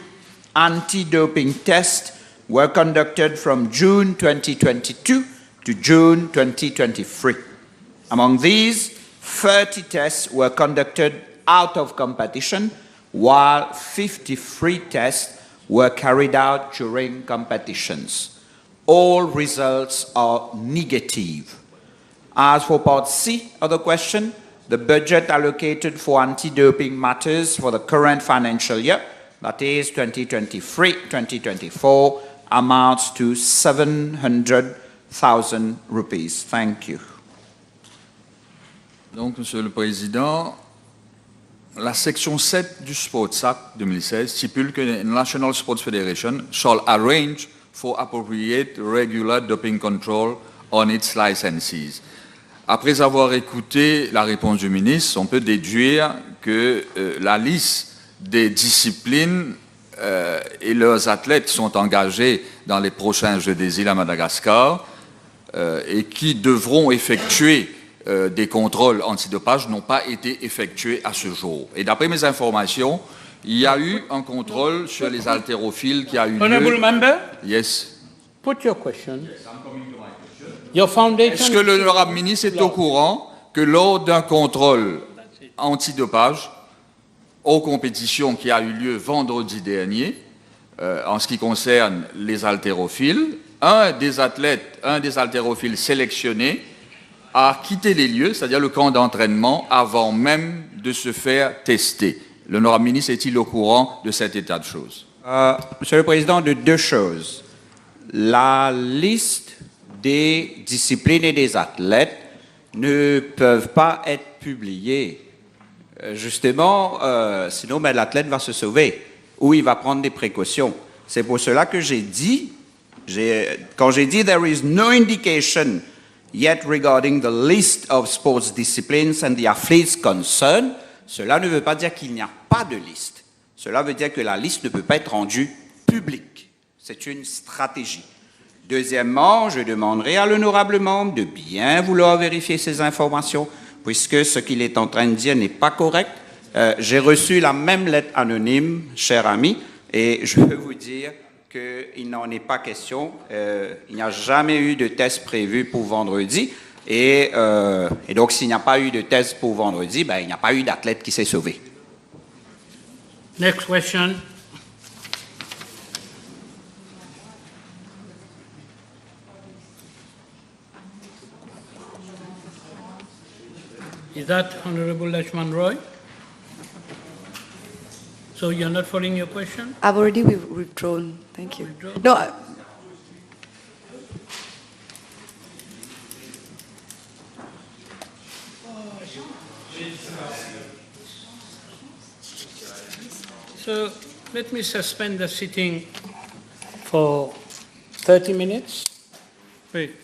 anti-doping tests were conducted from June 2022 to June 2023. Among these, 30 tests were conducted out of competition, while 53 tests were carried out during competitions. All results are negative. As for part C of the question, the budget allocated for anti-doping matters for the current financial year, that is 2023-2024, amounts to 700,000 rupees. Thank you. Donc, Monsieur le Président, la section 7 du Sports Act 2016 stipule que the National Sports Federation shall arrange for appropriate regular doping control on its licensees. Après avoir écouté la réponse du ministre, on peut déduire que la liste des disciplines et leurs athlètes sont engagés dans les prochains Jeux des îles à Madagascar et qui devront effectuer des contrôles antidopage n'ont pas été effectués à ce jour. Et d'après mes informations, il y a eu un contrôle sur les haltérophiles qui a eu lieu. Honorable Member? Yes. Put your question. Your foundation. Est-ce que l'honorable ministre est au courant que lors d'un contrôle antidopage aux compétitions qui a eu lieu vendredi dernier, en ce qui concerne les haltérophiles, un des haltérophiles sélectionnés a quitté les lieux, c'est-à-dire le camp d'entraînement, avant même de se faire tester. L'honorable ministre est-il au courant de cet état de choses? Monsieur le Président, de deux choses. La liste des disciplines et des athlètes ne peuvent pas être publiées. Justement, sinon l'athlète va se sauver ou il va prendre des précautions. C'est pour cela que j'ai dit, quand j'ai dit « there is no indication yet regarding the list of sports disciplines and the athletes concerned », cela ne veut pas dire qu'il n'y a pas de liste. Cela veut dire que la liste ne peut pas être rendue publique. C'est une stratégie. Deuxièmement, je demanderai à l'honorable membre de bien vouloir vérifier ces informations, puisque ce qu'il est en train de dire n'est pas correct. J'ai reçu la même lettre anonyme, cher ami, et je peux vous dire qu'il n'en est pas question. Il n'y a jamais eu de test prévu pour vendredi, et donc s'il n'y a pas eu de test pour vendredi, il n'y a pas eu d'athlète qui s'est sauvé. Next question. Is that Honorable Lashman Roy? So you're not following your question? I've already withdrawn. Thank you. No. So let me suspend the sitting for 30 minutes. Wait.